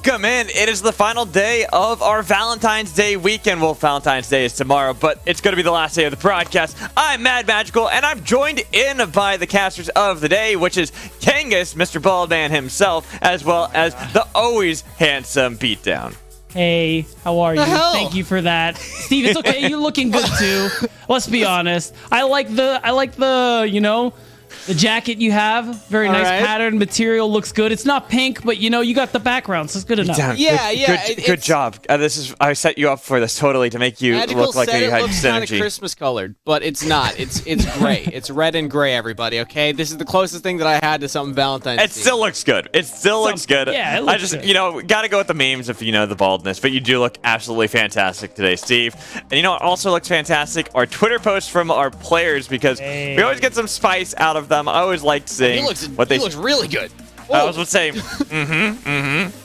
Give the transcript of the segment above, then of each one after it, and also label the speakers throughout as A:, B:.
A: Welcome in. It is the final day of our Valentine's Day weekend. Well, Valentine's Day is tomorrow, but it's going to be the last day of the broadcast. I'm Mad Magical, and I'm joined in by the casters of the day, which is Kangas, Mr. Baldman himself, as well as the always handsome Beatdown.
B: Hey, how are you?
C: Hell?
B: Thank you for that. Steve, it's okay. You're looking good too. Let's be honest. I like the, you know, the jacket you have. Very nice pattern. Material looks good. It's not pink, but you know, you got the background, so it's good enough.
A: Good job. I set you up for this totally to make you look like you had
C: looks kind of
A: synergy.
C: Christmas colored, but it's not. It's gray. It's red and gray, everybody, okay? This is the closest thing that I had to something Valentine's Day.
A: It still looks good. It still looks good.
B: Yeah, it looks
A: I just,
B: good.
A: you know, got to go with the memes if you know the baldness, but you do look absolutely fantastic today, Steve. And you know what also looks fantastic? Our Twitter posts from our players, because we always get some spice out of them. I always like seeing what they...
C: He looks really good.
A: I was going to say,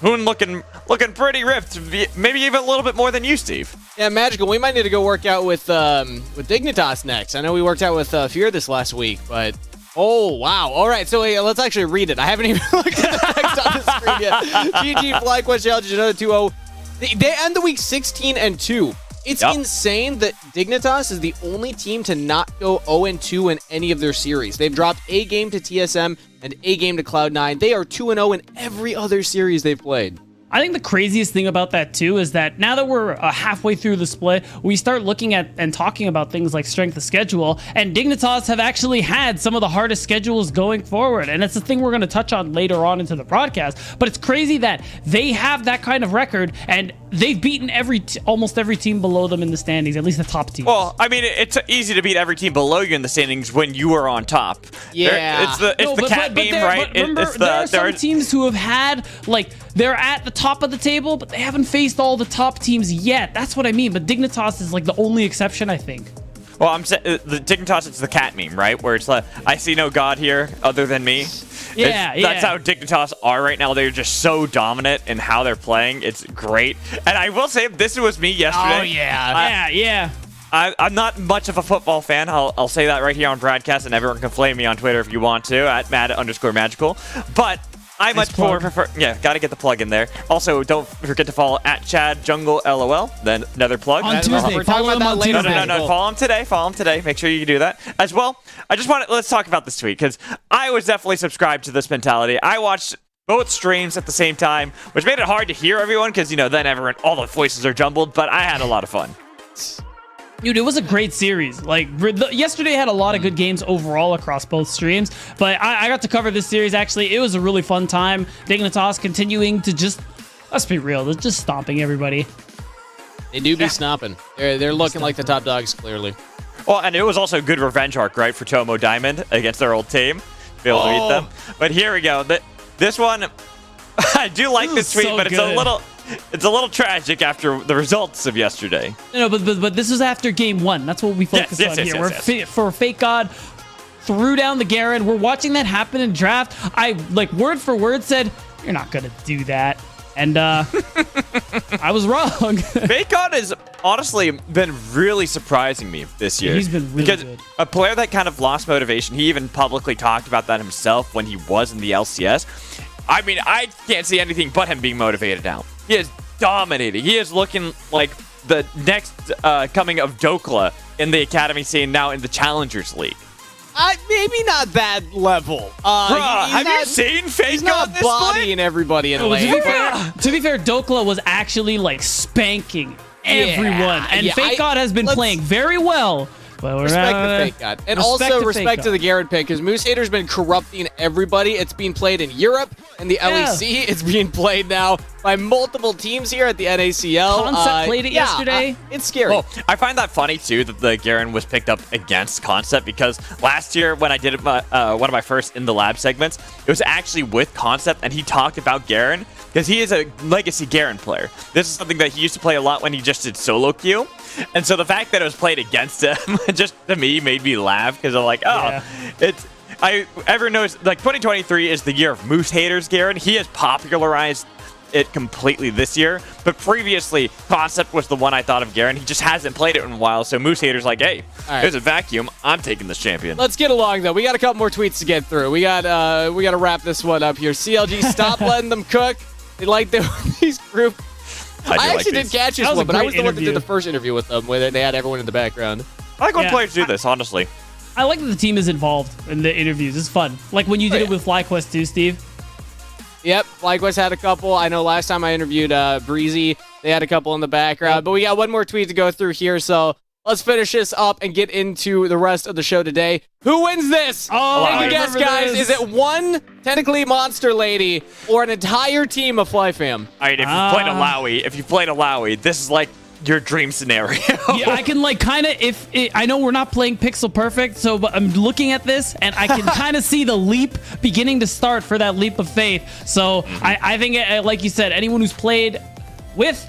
A: Hoon looking pretty ripped. Maybe even a little bit more than you, Steve.
C: Yeah, Magical. We might need to go work out with Dignitas next. I know we worked out with Fear this last week, but oh wow! All right, so let's actually read it. I haven't even looked at the text on the screen yet. GG FlyQuest Challengers another 2-0. They end the week 16-2. It's insane that Dignitas is the only team to not go 0-2 in any of their series. They've dropped a game to TSM and a game to Cloud9. They are 2-0 in every other series they've played.
B: I think the craziest thing about that too is that now that we're halfway through the split, we start looking at and talking about things like strength of schedule, and Dignitas have actually had some of the hardest schedules going forward, and it's the thing we're going to touch on later on into the broadcast. But it's crazy that they have that kind of record, and they've beaten almost every team below them in the standings, at least the top teams.
A: Well, I mean, it's easy to beat every team below you in the standings when you are on top.
C: Yeah.
A: It's the cat meme, right?
B: But remember, there are some teams who have had, like, they're at the top of the table, but they haven't faced all the top teams yet. That's what I mean. But Dignitas is like the only exception, I think.
A: Well, I'm saying the Dignitas, it's the cat meme, right? Where it's like, I see no god here other than me. That's how Dignitas are right now. They're just so dominant in how they're playing. It's great. And I will say, this was me yesterday.
C: Oh, yeah.
A: I'm not much of a football fan. I'll say that right here on broadcast, and everyone can flame me on Twitter if you want to, at @mad_magical. But I much more prefer... Yeah, got to get the plug in there. Also, don't forget to follow at Chad Jungle LOL. Then another plug.
B: On Tuesday.
C: We're talking about that later.
A: No. Follow him today. Follow him today. Make sure you do that. As well, let's talk about this tweet, because I was definitely subscribed to this mentality. I watched both streams at the same time, which made it hard to hear everyone, because, you know, then all the voices are jumbled, but I had a lot of fun.
B: Dude, it was a great series. Like, yesterday had a lot of good games overall across both streams, but I got to cover this series, actually. It was a really fun time. Dignitas continuing to just, let's be real, they're just stomping everybody.
C: They do be stomping. They're looking like the top dogs, clearly.
A: Well, and it was also a good revenge arc, right, for Tomo Diamond against their old team. Be able to beat them. But here we go. This one, I do like this tweet, but it's a little tragic after the results of yesterday.
B: No, but this was after game one. That's what we focused on here. For Fake God threw down the Garen. We're watching that happen in draft. I, like, word for word said, you're not going to do that. And I was wrong.
A: Fake God has honestly been really surprising me this year.
B: He's been really good.
A: A player that kind of lost motivation, he even publicly talked about that himself when he was in the LCS. I mean, I can't see anything but him being motivated now. He is dominating. He is looking like the next coming of Dokla in the academy scene now in the Challengers League.
C: Maybe not that level.
A: Bruh, have you seen Fake God this
C: bodying everybody in a lane.
B: To be fair, Dokla was actually like spanking everyone. And Fake God has been playing very well. Well,
C: respect the Fake God. And also respect to the Garrett pick, because Moose Hater's been corrupting everybody. It's being played in Europe and the LEC. It's being played now by multiple teams here at the NACL.
B: Concept played it yesterday.
C: It's scary.
A: Well, I find that funny, too, that the Garen was picked up against Concept, because last year when I did one of my first In the Lab segments, it was actually with Concept, and he talked about Garen, because he is a legacy Garen player. This is something that he used to play a lot when he just did solo queue. And so the fact that it was played against him just to me made me laugh, because I'm like, everyone knows, like, 2023 is the year of Moose Haters, Garen. He has popularized it completely this year, but previously Concept was the one I thought of Garen. He just hasn't played it in a while, so Moose Hater's like, hey, there's a vacuum. I'm taking this champion.
C: Let's get along, though. We got a couple more tweets to get through. We got to wrap this one up here. CLG, stop letting them cook. Like these group.
A: I
C: I
A: like
C: actually
A: these.
C: did catch this
B: That was
C: one,
B: a
C: but I
B: great
C: was the one that did
B: interview.
C: the first interview with them, where they had everyone in the background.
A: I like when
B: Yeah,
A: players do this, honestly.
B: I like that the team is involved in the interviews. It's fun. Like when you did it with FlyQuest too, Steve.
C: Yep, likewise had a couple. I know last time I interviewed Breezy, they had a couple in the background.
B: Yep.
C: But we got one more tweet to go through here, so let's finish this up and get into the rest of the show today. Who wins this?
B: Oh,
C: Take
B: I
C: a guess,
B: remember
C: guys.
B: this.
C: Is it one technically monster lady or an entire team of Fly Fam?
A: I mean, if you played a Lowy, this is like your dream scenario.
B: Yeah, I can like kind of I know we're not playing pixel perfect, so but I'm looking at this and I can kind of see the leap beginning to start for that leap of faith. So I think, like you said, anyone who's played with,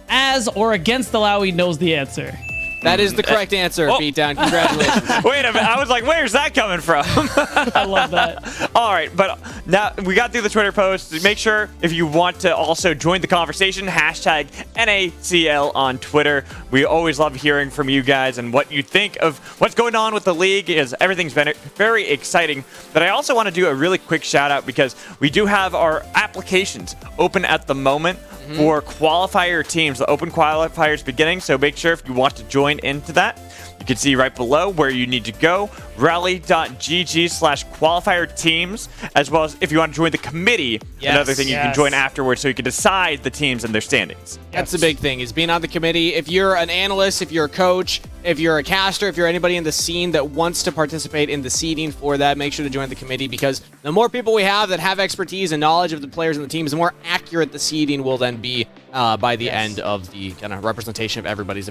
B: as, or against the Lowy knows the answer.
C: That is the correct answer, Beatdown. Congratulations.
A: Wait a minute. I was like, where's that coming from?
B: I love that.
A: All right, but now we got through the Twitter post. Make sure if you want to also join the conversation, hashtag NACL on Twitter. We always love hearing from you guys and what you think of what's going on with the league. Is everything's been very exciting. But I also want to do a really quick shout out because we do have our applications open at the moment for qualifier teams. The open qualifiers beginning, so make sure if you want to join into that, you can see right below where you need to go, rally.gg/qualifier teams, as well as if you want to join the committee, another thing you can join afterwards so you can decide the teams and their standings.
C: That's the big thing, is being on the committee. If you're an analyst, if you're a coach, if you're a caster, if you're anybody in the scene that wants to participate in the seeding for that, make sure to join the committee, because the more people we have that have expertise and knowledge of the players and the teams, the more accurate the seeding will then be by the end of the kind of representation of everybody's.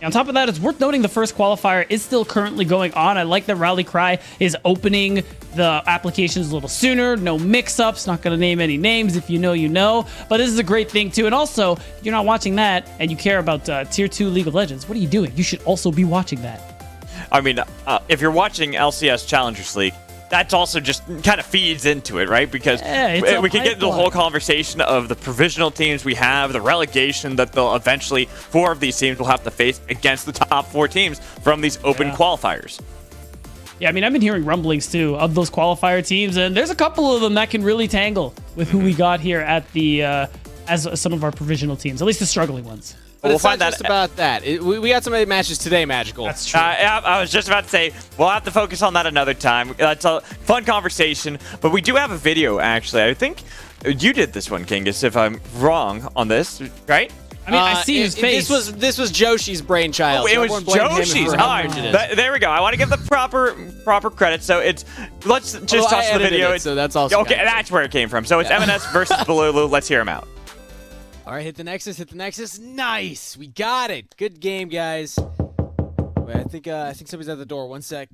B: On top of that, it's worth noting the first qualifier is still currently going on. I like that Rally Cry is opening the applications a little sooner. No mix-ups. Not going to name any names. If you know, you know. But this is a great thing, too. And also, if you're not watching that and you care about Tier 2 League of Legends, what are you doing? You should also be watching that.
A: I mean, if you're watching LCS Challengers League, that's also just kind of feeds into it, right? Because we can get into the whole conversation of the provisional teams we have, the relegation that they'll eventually, 4 of these teams will have to face against the top 4 teams from these open qualifiers.
B: Yeah, I mean, I've been hearing rumblings, too, of those qualifier teams, and there's a couple of them that can really tangle with who we got here at the as some of our provisional teams, at least the struggling ones.
C: But
A: We'll
C: it's not
A: find that
C: just about that. We got some of the matches today, Magical.
B: That's true.
A: I was just about to say, we'll have to focus on that another time. That's a fun conversation, but we do have a video, actually. I think you did this one, Kingus, if I'm wrong on this, right?
B: I mean, I see his face.
C: This was Joshi's brainchild.
A: Oh, it
C: so
A: was
C: everyone blame him
A: Joshi's.
C: for
A: All
C: how
A: right,
C: cringe it is.
A: there we go. I want to give the proper credit. So let's just toss the
C: edited
A: video.
C: it, so that's also
A: okay.
C: kind of
A: That's where it came from. So it's M&S versus Balulu. Let's hear him out.
C: All right, hit the Nexus, hit the Nexus. Nice, we got it. Good game, guys. Wait, I think somebody's at the door. One sec.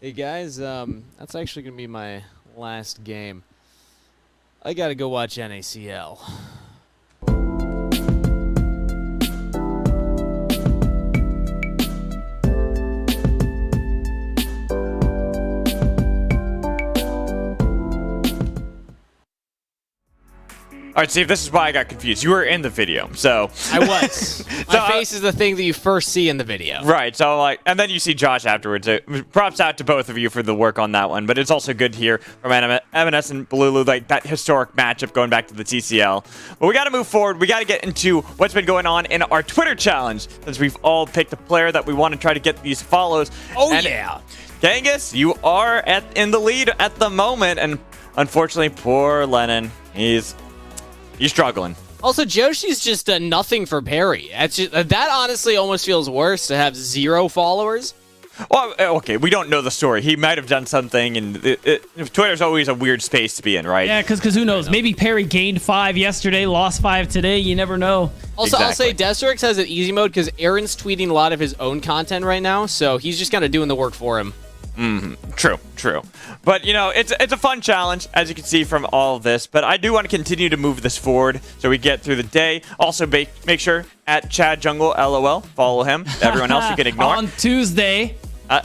C: Hey guys, that's actually gonna be my last game. I gotta go watch NACL.
A: All right, Steve, this is why I got confused. You were in the video, so...
C: I was. My face is the thing that you first see in the video.
A: Right, so like, and then you see Josh afterwards. Props out to both of you for the work on that one, but it's also good to hear from M&S and Balulu, like that historic matchup going back to the TCL. But we got to move forward. We got to get into what's been going on in our Twitter challenge, since we've all picked a player that we want to try to get these follows.
C: Oh,
A: and
C: yeah.
A: Genghis, you are in the lead at the moment, and unfortunately, poor Lennon, he's struggling.
C: Also, Joshi's just done nothing for Perry. That honestly almost feels worse to have 0 followers.
A: Well, okay, we don't know the story. He might have done something, and Twitter's always a weird space to be in, right?
B: Yeah, because who knows? Maybe Perry gained 5 yesterday, lost 5 today. You never know.
C: Also,
A: Exactly.
C: I'll say Desterix has an easy mode because Aaron's tweeting a lot of his own content right now, so he's just kind of doing the work for him.
A: True. But, you know, it's a fun challenge, as you can see from all of this. But I do want to continue to move this forward so we get through the day. Also, make sure at Chad Jungle LOL, follow him. Everyone else you can ignore.
B: On Tuesday.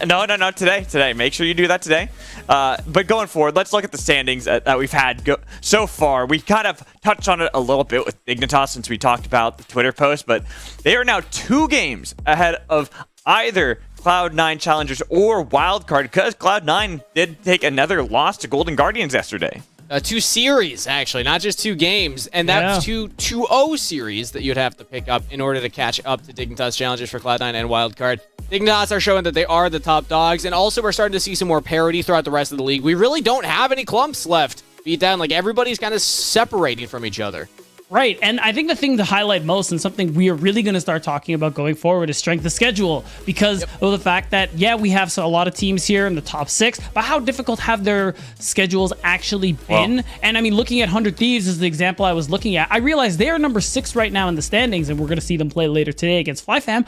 A: No, today. Make sure you do that today. But going forward, let's look at the standings that we've had so far. We kind of touched on it a little bit with Dignitas since we talked about the Twitter post, but they are now 2 games ahead of either Cloud9 Challengers or Wildcard, because Cloud9 did take another loss to Golden Guardians yesterday.
C: 2 series, actually, not just 2 games. And that's 2 2-0 series that you'd have to pick up in order to catch up to Dignitas Challengers for Cloud9 and Wildcard. Dignitas are showing that they are the top dogs, and also we're starting to see some more parity throughout the rest of the league. We really don't have any clumps left. Beat down, like everybody's kind of separating from each other.
B: Right, and I think the thing to highlight most and something we are really going to start talking about going forward is strength of schedule, because of the fact that, yeah, we have a lot of teams here in the top 6, but how difficult have their schedules actually been?
A: Well,
B: and I mean, looking at 100 Thieves is the example I was looking at. I realized they are number 6 right now in the standings, and we're going to see them play later today against FlyFam.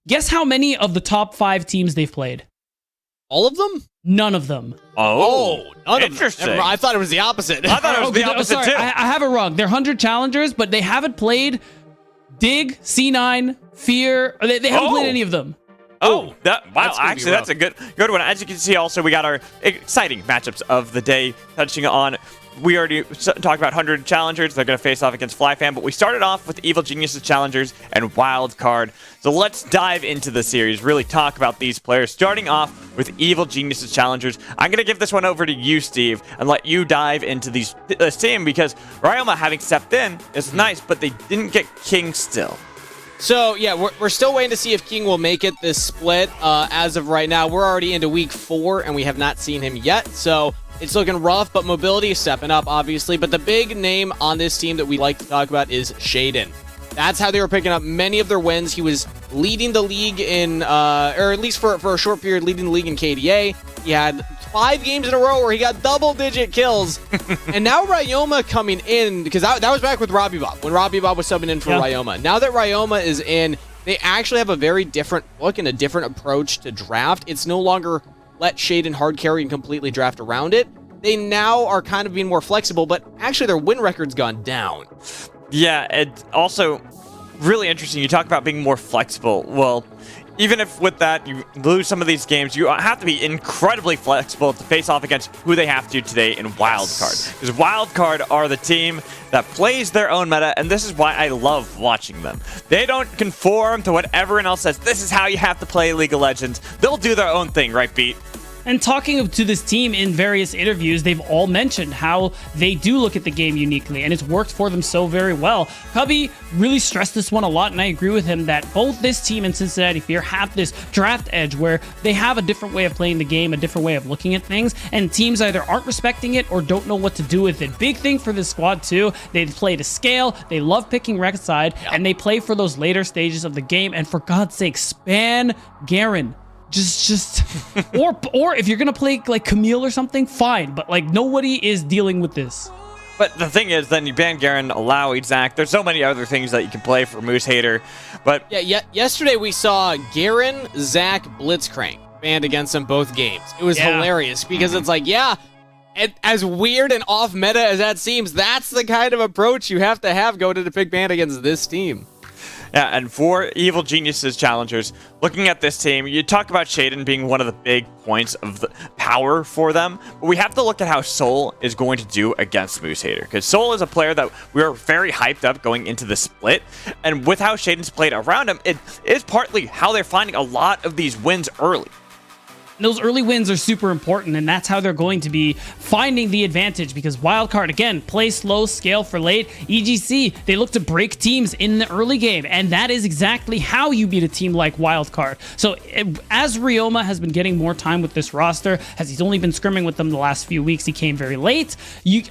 B: Guess how many of the top 5 teams they've played?
C: All of them?
B: None of them.
C: Oh, none
A: interesting.
C: of them. I thought it was the opposite.
A: I thought it was the opposite,
B: sorry,
A: too.
B: I have it wrong. They're 100 challengers, but they haven't played Dig, C9, Fear. They haven't played any of them.
A: Wow!
C: That's
A: Actually, that's a good one. As you can see, also we got our exciting matchups of the day. Touching on, we already talked about 100 challengers. They're going to face off against FlyFam, but we started off with Evil Geniuses Challengers and Wildcard. So let's dive into the series. Really talk about these players. Starting off with Evil Geniuses Challengers. I'm going to give this one over to you, Steve, and let you dive into this team, because Ryoma having stepped in is nice, but they didn't get King still.
C: So, yeah, we're still waiting to see if King will make it this split. As of right now, we're already into week 4, and we have not seen him yet. So, it's looking rough, but mobility is stepping up, obviously. But the big name on this team that we like to talk about is Shaden. That's how they were picking up many of their wins. He was leading the league in, or at least for a short period, leading the league in KDA. He had 5 games in a row where he got double-digit kills. And now Ryoma coming in, because that was back with Robbie Bob, when Robbie Bob was subbing in for Ryoma. Now that Ryoma is in, they actually have a very different look and a different approach to draft. It's no longer let Shaden hard carry and completely draft around it. They now are kind of being more flexible, but actually their win record's gone down.
A: Yeah, it's also really interesting. You talk about being more flexible. Well, even if with that you lose some of these games, you have to be incredibly flexible to face off against who they have to today in Wildcard. Because Wildcard are the team that plays their own meta, and this is why I love watching them. They don't conform to what everyone else says. This is how you have to play League of Legends. They'll do their own thing, right, Beat?
B: And talking to this team in various interviews, they've all mentioned how they do look at the game uniquely, and it's worked for them so very well. Cubby really stressed this one a lot, and I agree with him that both this team and Cincinnati Fear have this draft edge where they have a different way of playing the game, a different way of looking at things, and teams either aren't respecting it or don't know what to do with it. Big thing for this squad too, they play to scale, they love picking rec side, and they play for those later stages of the game, and for God's sake, span Garen. Just or if you're gonna play like Camille or something, fine, but like nobody is dealing with this.
A: But the thing is, then you ban Garen, allow Zach. There's so many other things that you can play for Moose Hater. But
C: yeah, yesterday we saw Garen, Zach, Blitzcrank banned against them both games. It was hilarious because it's like, as weird and off meta as that seems, that's the kind of approach you have to have going to the pick ban against this team.
A: Yeah, and for Evil Geniuses Challengers, looking at this team, you talk about Shaden being one of the big points of the power for them, but we have to look at how Soul is going to do against Moose Hater, because Soul is a player that we are very hyped up going into the split, and with how Shaden's played around him, it is partly how they're finding a lot of these wins early.
B: Those early wins are super important, and that's how they're going to be finding the advantage, because Wildcard, again, play slow, scale for late. EGC, they look to break teams in the early game, and that is exactly how you beat a team like Wildcard. So as Ryoma has been getting more time with this roster, as he's only been scrimming with them the last few weeks, he came very late.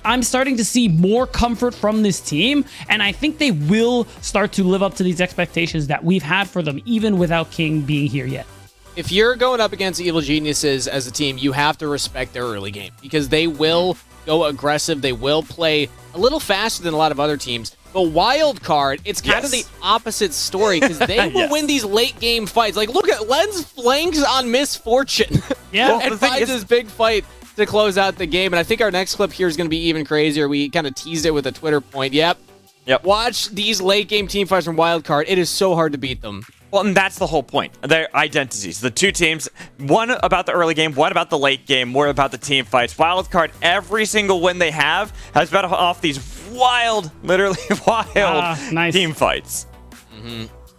B: I'm starting to see more comfort from this team, and I think they will start to live up to these expectations that we've had for them, even without King being here yet.
C: If you're going up against Evil Geniuses as a team, you have to respect their early game, because they will go aggressive. They will play a little faster than a lot of other teams. But Wildcard, it's kind of the opposite story, because they will win these late game fights. Like, look at Lens flanks on Misfortune.
B: Yeah.
C: And finds this big fight to close out the game. And I think our next clip here is going to be even crazier. We kind of teased it with a Twitter point. Yep. Watch these late game team fights from Wildcard. It is so hard to beat them.
A: Well, and that's the whole point. Their identities. The two teams, one about the early game, one about the late game, more about the team fights. Wildcard, every single win they have has been off these wild, literally wild team fights.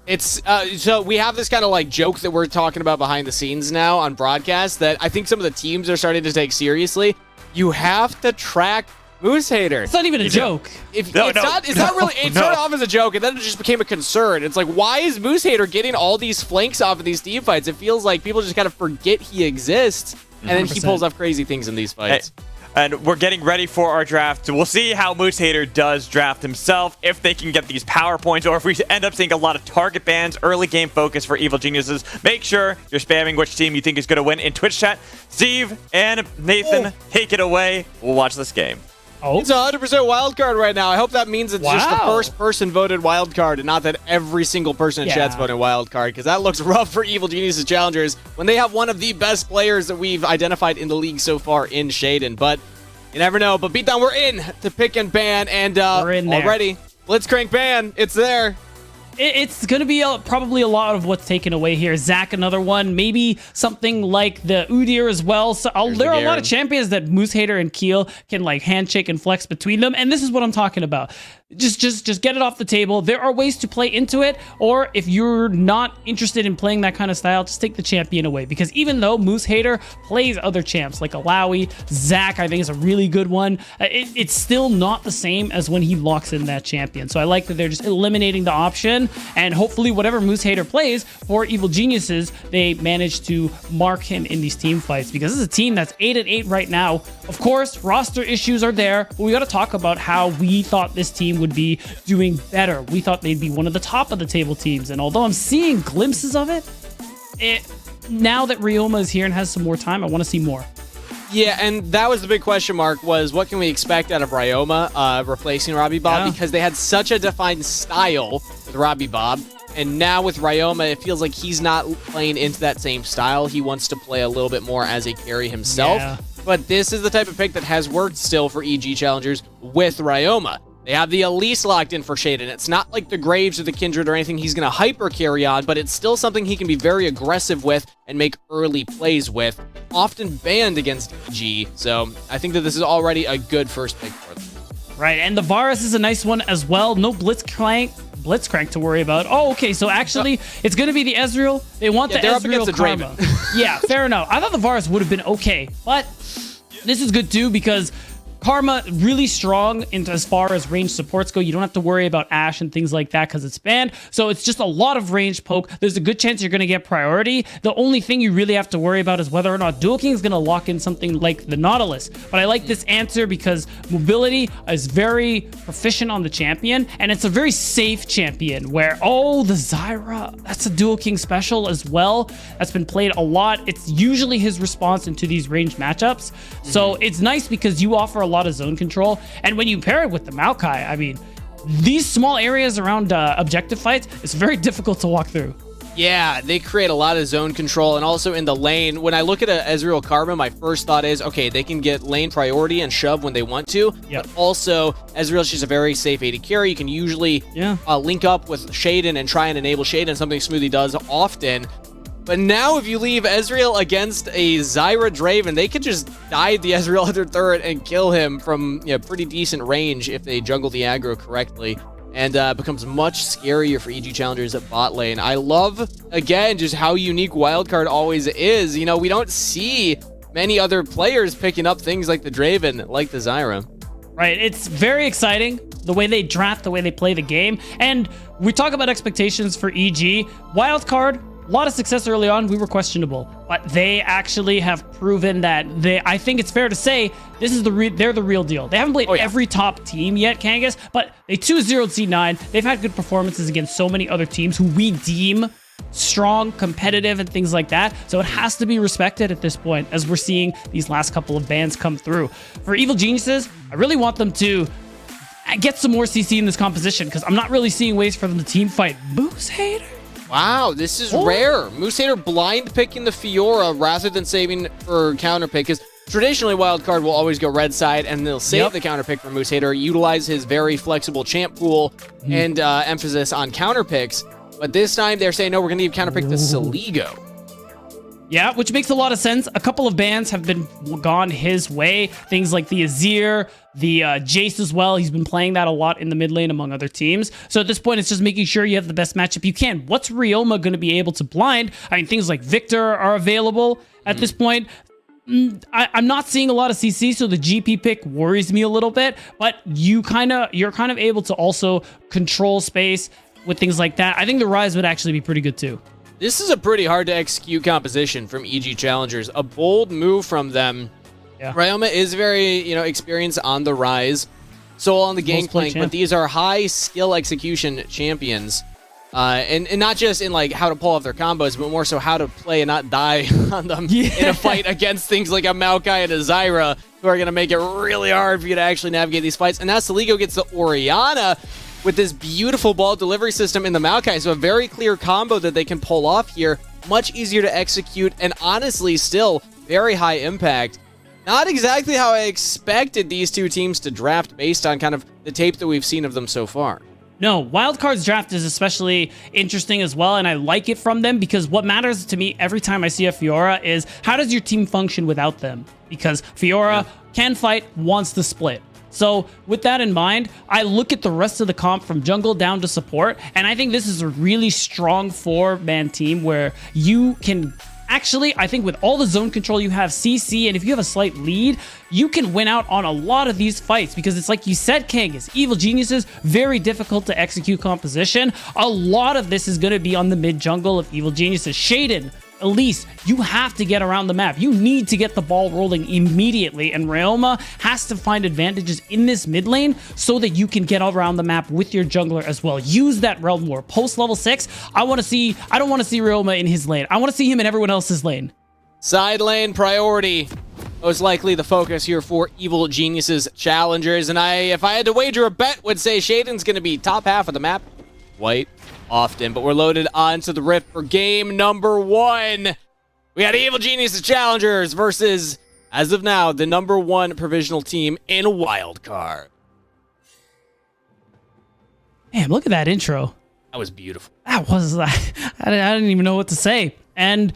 C: It's so we have this kind of like joke that we're talking about behind the scenes now on broadcast that I think some of the teams are starting to take seriously. You have to track Moose Hater.
B: It's not even a joke.
C: It's not really. It started off as a joke, and then it just became a concern. It's like, why is Moose Hater getting all these flanks off of these team fights? It feels like people just kind of forget he exists, and then he pulls off crazy things in these fights.
A: And we're getting ready for our draft. We'll see how Moose Hater does draft himself, if they can get these power points, or if we end up seeing a lot of target bans, early game focus for Evil Geniuses. Make sure you're spamming which team you think is going to win in Twitch chat. Steve and Nathan, take it away. We'll watch this game.
C: It's 100% Wildcard right now. I hope that means it's just the first person voted Wildcard and not that every single person in chat's voted Wildcard, because that looks rough for Evil Geniuses Challengers when they have one of the best players that we've identified in the league so far in Shaden. But you never know. But Beatdown, we're in to pick and ban, and we're in there. Already, Blitzcrank ban. It's there.
B: It's going to be probably a lot of what's taken away here. Zach, another one. Maybe something like the Udyr as well. So there are a lot of champions that Moose Hater and Keel can like handshake and flex between them. And this is what I'm talking about. Just get it off the table. There are ways to play into it. Or if you're not interested in playing that kind of style, just take the champion away. Because even though Moose Hater plays other champs like Alawi, Zach, I think is a really good one. It's still not the same as when he locks in that champion. So I like that they're just eliminating the option. And hopefully whatever Moose Hater plays for Evil Geniuses, they manage to mark him in these team fights, because this is a team that's 8-8 right now. Of course, roster issues are there, but we got to talk about how we thought this team would be doing better. We thought they'd be one of the top of the table teams. And although I'm seeing glimpses of it, now that Ryoma is here and has some more time, I want to see more.
C: Yeah, and that was the big question mark, was what can we expect out of Ryoma replacing Robbie Bob, because they had such a defined style with Robbie Bob, and now with Ryoma, it feels like he's not playing into that same style. He wants to play a little bit more as a carry himself, but this is the type of pick that has worked still for EG Challengers with Ryoma. They have the Elise locked in for Shaden. It's not like the Graves or the Kindred or anything he's going to hyper carry on, but it's still something he can be very aggressive with and make early plays with, often banned against EG. So I think that this is already a good first pick for them.
B: Right, and the Varus is a nice one as well. No Blitzcrank to worry about. Oh, okay, so actually, it's going to be the Ezreal. They want the Ezreal Karma. Yeah, fair enough. I thought the Varus would have been okay, but this is good too, because Karma really strong as far as range supports go. You don't have to worry about Ashe and things like that because it's banned. So it's just a lot of range poke. There's a good chance you're going to get priority. The only thing you really have to worry about is whether or not Dual King is going to lock in something like the Nautilus. But I like this answer because mobility is very proficient on the champion, and it's a very safe champion where, oh, the Zyra, that's a Dual King special as well. That's been played a lot. It's usually his response into these range matchups. So it's nice because you offer a lot of zone control, and when you pair it with the Maokai, I mean, these small areas around objective fights, it's very difficult to walk through.
C: Yeah, they create a lot of zone control, and also in the lane, when I look at a Ezreal Karma, my first thought is, okay, they can get lane priority and shove when they want to,
B: Yep.
C: but also, Ezreal's just a very safe AD carry. You can usually link up with Shaden and try and enable Shaden, something Smoothie does often. But now if you leave Ezreal against a Zyra Draven, they could just dive the Ezreal under turret and kill him from pretty decent range if they juggle the aggro correctly. And becomes much scarier for EG Challengers at bot lane. I love, again, just how unique Wildcard always is. You know, we don't see many other players picking up things like the Draven, like the Zyra.
B: Right, it's very exciting, the way they draft, the way they play the game. And we talk about expectations for EG. Wildcard, a lot of success early on. We were questionable, but they actually have proven that I think it's fair to say this is they're the real deal. They haven't played every top team yet, Kangas, but they 2-0'd C9. They've had good performances against so many other teams who we deem strong, competitive, and things like that. So it has to be respected at this point as we're seeing these last couple of bans come through. For Evil Geniuses, I really want them to get some more CC in this composition because I'm not really seeing ways for them to team fight Moose Hater.
C: Wow, this is rare. Moose Hater blind picking the Fiora rather than saving for counter pick, because traditionally Wildcard will always go red side and they'll save the counter pick for Moose Hater, utilize his very flexible champ pool and emphasis on counter picks. But this time they're saying, no, we're going to give counter pick to Saligo.
B: Yeah, which makes a lot of sense. A couple of bans have been gone his way. Things like the Azir, the Jace as well. He's been playing that a lot in the mid lane among other teams. So at this point, it's just making sure you have the best matchup you can. What's Ryoma going to be able to blind? I mean, things like Victor are available at this point. I'm not seeing a lot of CC, so the GP pick worries me a little bit. But you're kind of able to also control space with things like that. I think the Rise would actually be pretty good too.
C: This is a pretty hard to execute composition from EG Challengers. A bold move from them. Yeah. Ryoma is very, experienced on the Rise, so on the Gangplank, but these are high skill execution champions. And not just in like how to pull off their combos, but more so how to play and not die on them in a fight against things like a Maokai and a Zyra, who are going to make it really hard for you to actually navigate these fights. And now Saligo gets the Orianna with this beautiful ball delivery system in the Maokai. So a very clear combo that they can pull off here. Much easier to execute, and honestly still very high impact. Not exactly how I expected these two teams to draft based on kind of the tape that we've seen of them so far.
B: No, Wildcard's draft is especially interesting as well, and I like it from them because what matters to me every time I see a Fiora is how does your team function without them? Because Fiora can fight, wants to split. So with that in mind, I look at the rest of the comp from jungle down to support, and I think this is a really strong 4-man team where you can actually, I think with all the zone control you have, CC, and if you have a slight lead, you can win out on a lot of these fights because it's like you said, Kangas, Evil Geniuses, very difficult to execute composition. A lot of this is going to be on the mid jungle of Evil Geniuses. Shaden, Elise, you have to get around the map. You need to get the ball rolling immediately, and Ryoma has to find advantages in this mid lane so that you can get around the map with your jungler as well. Use that Realm War. Post level 6, I don't want to see Ryoma in his lane. I want to see him in everyone else's lane.
C: Side lane priority. Most likely the focus here for Evil Geniuses Challengers, and if I had to wager a bet, would say Shaden's going to be top half of the map. White. Often, but we're loaded onto the Rift for game number 1. We got Evil Geniuses Challengers versus, as of now, the number 1 provisional team in Wildcard.
B: Man, look at that intro.
C: That was beautiful.
B: That was, I didn't even know what to say. And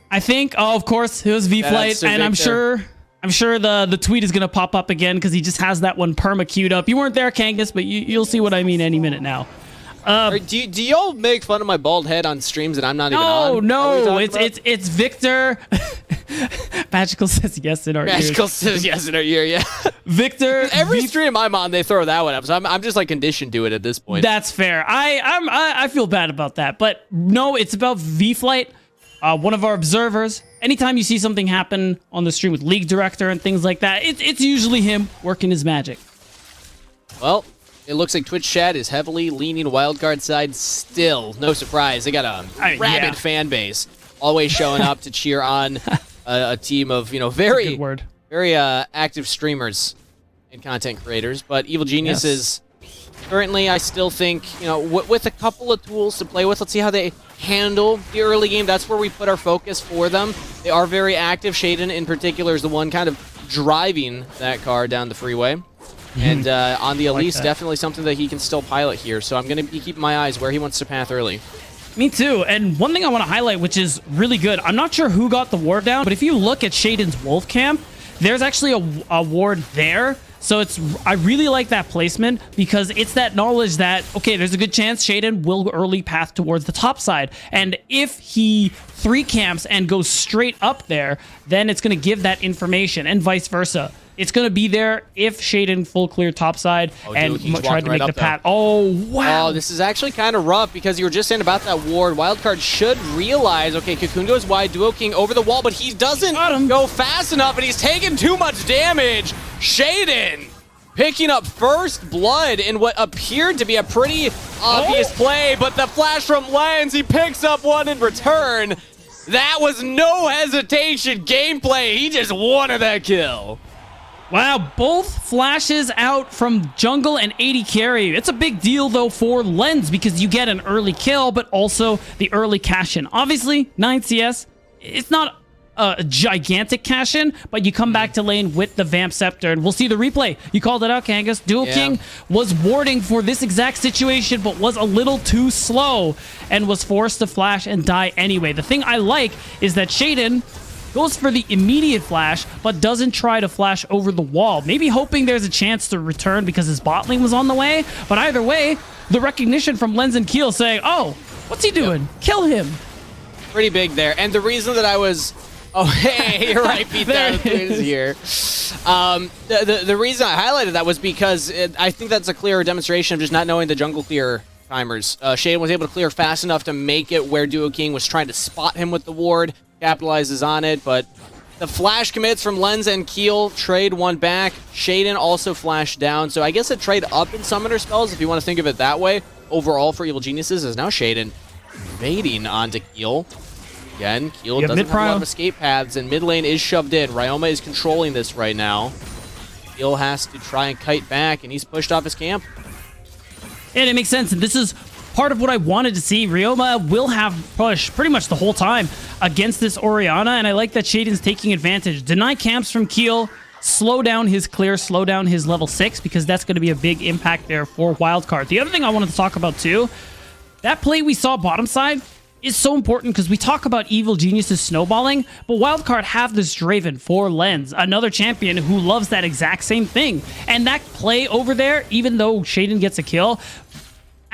B: I think, of course, it was V-Flight, and I'm sure the tweet is going to pop up again because he just has that one perma queued up. You weren't there, Kangas, but you'll see what I mean any minute now.
C: Do y'all make fun of my bald head on streams that I'm not even on?
B: No, it's Victor. Magical says yes in our ear.
C: Magical says yes in our ear, yeah.
B: Victor.
C: Every stream I'm on, they throw that one up, so I'm just like conditioned to it at this point.
B: That's fair. I feel bad about that, but no, it's about V-Flight. One of our observers. Anytime you see something happen on the stream with League Director and things like that, it's usually him working his magic.
C: Well, it looks like Twitch chat is heavily leaning Wildcard side still. No surprise. They got a rabid fan base always showing up to cheer on a team of, very active streamers and content creators. But Evil Geniuses Currently, I still think, you know, with a couple of tools to play with, let's see how they handle the early game. That's where we put our focus for them. They are very active. Shaden, in particular, is the one kind of driving that car down the freeway. And on the Elise, definitely something that he can still pilot here. So I'm going to be keeping my eyes where he wants to path early.
B: Me too. And one thing I want to highlight, which is really good, I'm not sure who got the ward down, but if you look at Shaden's Wolf Camp, there's actually a ward there. So I really like that placement because it's that knowledge that, okay, there's a good chance Shaden will early path towards the top side. And if he 3 camps and goes straight up there, then it's going to give that information and vice versa. It's going to be there if Shaden full clear topside and tried to make the path. Oh, wow.
C: Oh, this is actually kind of rough because you were just saying about that ward. Wildcard should realize, okay, Cocoon goes wide, Duo King over the wall, but he doesn't go fast enough, and he's taking too much damage. Shaden picking up first blood in what appeared to be a pretty obvious play, but the flash from Lens, he picks up one in return. That was no hesitation gameplay. He just wanted that kill.
B: Wow, both flashes out from jungle and 80 carry. It's a big deal, though, for Lens because you get an early kill, but also the early cash-in. Obviously, 9 CS, it's not a gigantic cash-in, but you come back to lane with the Vamp Scepter, and we'll see the replay. You called it out, Kangas. Duo King was warding for this exact situation, but was a little too slow and was forced to flash and die anyway. The thing I like is that Shaden goes for the immediate flash, but doesn't try to flash over the wall. Maybe hoping there's a chance to return because his bot lane was on the way. But either way, the recognition from Lens and Keel saying, oh, what's he doing? Kill him.
C: Pretty big there. And the reason that I was... Oh, hey, you're right, Pete. There is here. The reason I highlighted that was because I think that's a clearer demonstration of just not knowing the jungle clear timers. Shaden was able to clear fast enough to make it where Duo King was trying to spot him with the ward. Capitalizes on it, but the flash commits from Lens and Keel trade one back. Shaden also flashed down, so I guess a trade up in summoner spells, if you want to think of it that way. Overall for Evil Geniuses is now Shaden invading onto Keel. Again, Keel doesn't have a lot of escape paths, and mid lane is shoved in. Ryoma is controlling this right now. Keel has to try and kite back, and he's pushed off his camp.
B: And it makes sense, and this is part of what I wanted to see. Ryoma will have push pretty much the whole time against this Orianna, and I like that Shaden's taking advantage. Deny camps from Keel, slow down his clear, slow down his level 6, because that's going to be a big impact there for Wildcard. The other thing I wanted to talk about too, that play we saw bottom side is so important because we talk about Evil Geniuses snowballing, but Wildcard have this Draven for Lens, another champion who loves that exact same thing. And that play over there, even though Shaden gets a kill,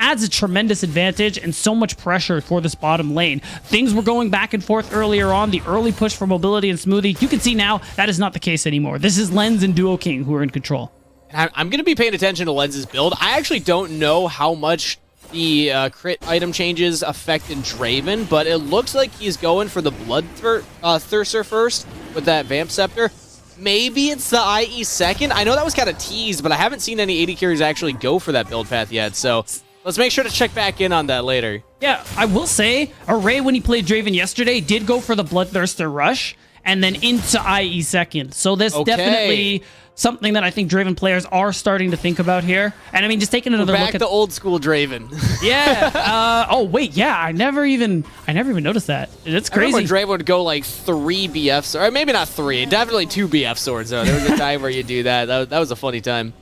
B: adds a tremendous advantage and so much pressure for this bottom lane. Things were going back and forth earlier on, the early push for mobility and smoothie. You can see now that is not the case anymore. This is Lens and Duo King who are in control.
C: I'm going to be paying attention to Lens's build. I actually don't know how much the crit item changes affected Draven, but it looks like he's going for the Bloodthirster first with that Vamp Scepter. Maybe it's the IE second. I know that was kind of teased, but I haven't seen any 80 carries actually go for that build path yet, so let's make sure to check back in on that later.
B: Yeah, I will say, Array, when he played Draven yesterday, did go for the Bloodthirster Rush and then into IE second. So there's definitely something that I think Draven players are starting to think about here. And I mean, just taking another look at
C: the old school Draven.
B: Yeah. Oh wait, yeah. I never even noticed that. It's crazy.
C: I remember when Draven would go like 3 BF swords, or maybe not 3, definitely 2 BF swords though. There was a time where you do that. That was a funny time.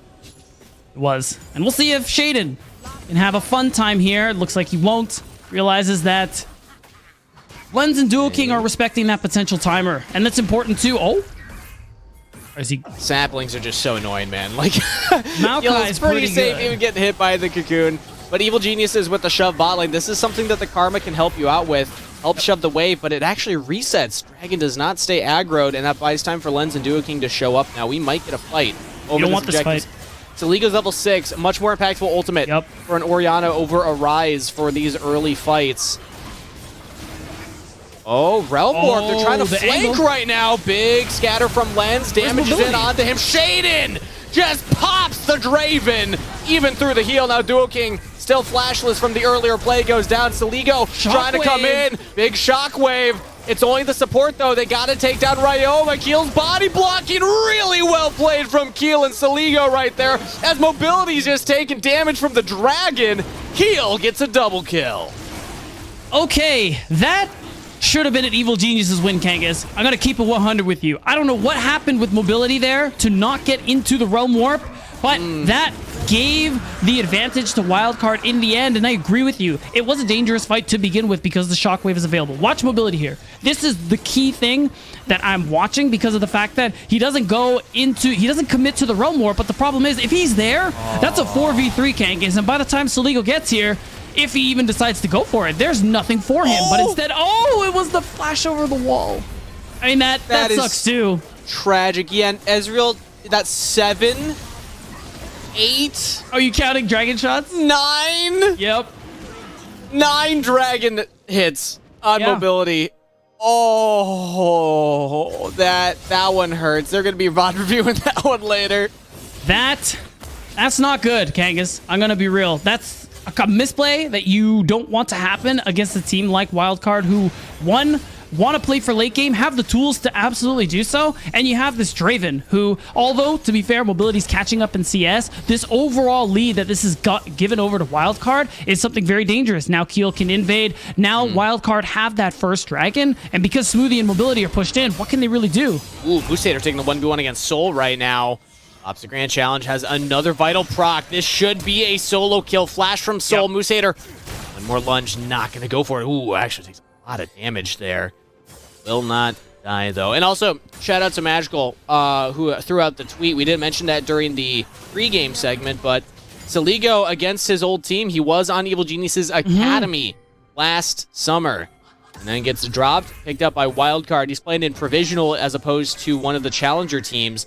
B: It was. And we'll see if Shaden can have a fun time here. It looks like he won't. Realizes that Lens and Duo King are respecting that potential timer. And that's important too. Oh. Or is he...
C: Saplings are just so annoying, man. Like,
B: Maokai
C: is pretty safe even getting hit by the Cocoon. But Evil Geniuses with the shove bot lane, this is something that the Karma can help you out with. Help shove the wave, but it actually resets. Dragon does not stay aggroed, and that buys time for Lens and Duo King to show up. Now we might get a fight over
B: you don't want this fight.
C: So Ligo's level 6, much more impactful ultimate for an Orianna over a Ryze for these early fights. Oh, Relborg, they're trying to flank right now. Big scatter from Lens, damages in onto him. Shaden just pops the Draven, even through the heal. Now Duo King still flashless from the earlier play, goes down. Saligo trying to come in. Big shockwave It's only the support, though. They got to take down Ryoma. Keel's body blocking. Really well played from Keel and Saligo right there. As Mobility's just taking damage from the Dragon, Keel gets a double kill.
B: Okay, that should have been an Evil Genius's win, Kangas. I'm going to keep it 100 with you. I don't know what happened with Mobility there to not get into the Realm Warp, but that gave the advantage to Wildcard in the end, and I agree with you. It was a dangerous fight to begin with because the Shockwave is available. Watch Mobility here. This is the key thing that I'm watching because of the fact that he doesn't commit to the Realm Warp, but the problem is if he's there, that's a 4v3 Kangas, and by the time Saligo gets here, if he even decides to go for it, there's nothing for him. But instead, it was the flash over the wall. I mean, that sucks too.
C: Tragic. Yeah, and Ezreal, that's 7, 8.
B: Are you counting dragon shots?
C: 9.
B: Yep.
C: 9 dragon hits on Mobility. Oh, that one hurts. They're gonna be VOD reviewing that one later.
B: That's not good, Kangas. I'm gonna be real. That's a misplay that you don't want to happen against a team like Wildcard, who want to play for late game, have the tools to absolutely do so, and you have this Draven who, although to be fair, Mobility's catching up in CS, this overall lead that this has got given over to Wildcard is something very dangerous. Now Keel can invade. Now Wildcard have that first dragon, and because Smoothie and Mobility are pushed in, what can they really do?
C: Ooh, Musader taking the 1v1 against Soul right now. Ops the Grand Challenge has another vital proc. This should be a solo kill. Flash from Soul. Yep. Musader, one more lunge, not going to go for it. Ooh, actually takes a lot of damage there. Will not die, though. And also, shout out to Magical, who threw out the tweet. We didn't mention that during the pregame segment, but Saligo against his old team, he was on Evil Genius's Academy last summer. And then gets dropped, picked up by Wildcard. He's playing in Provisional as opposed to one of the Challenger teams.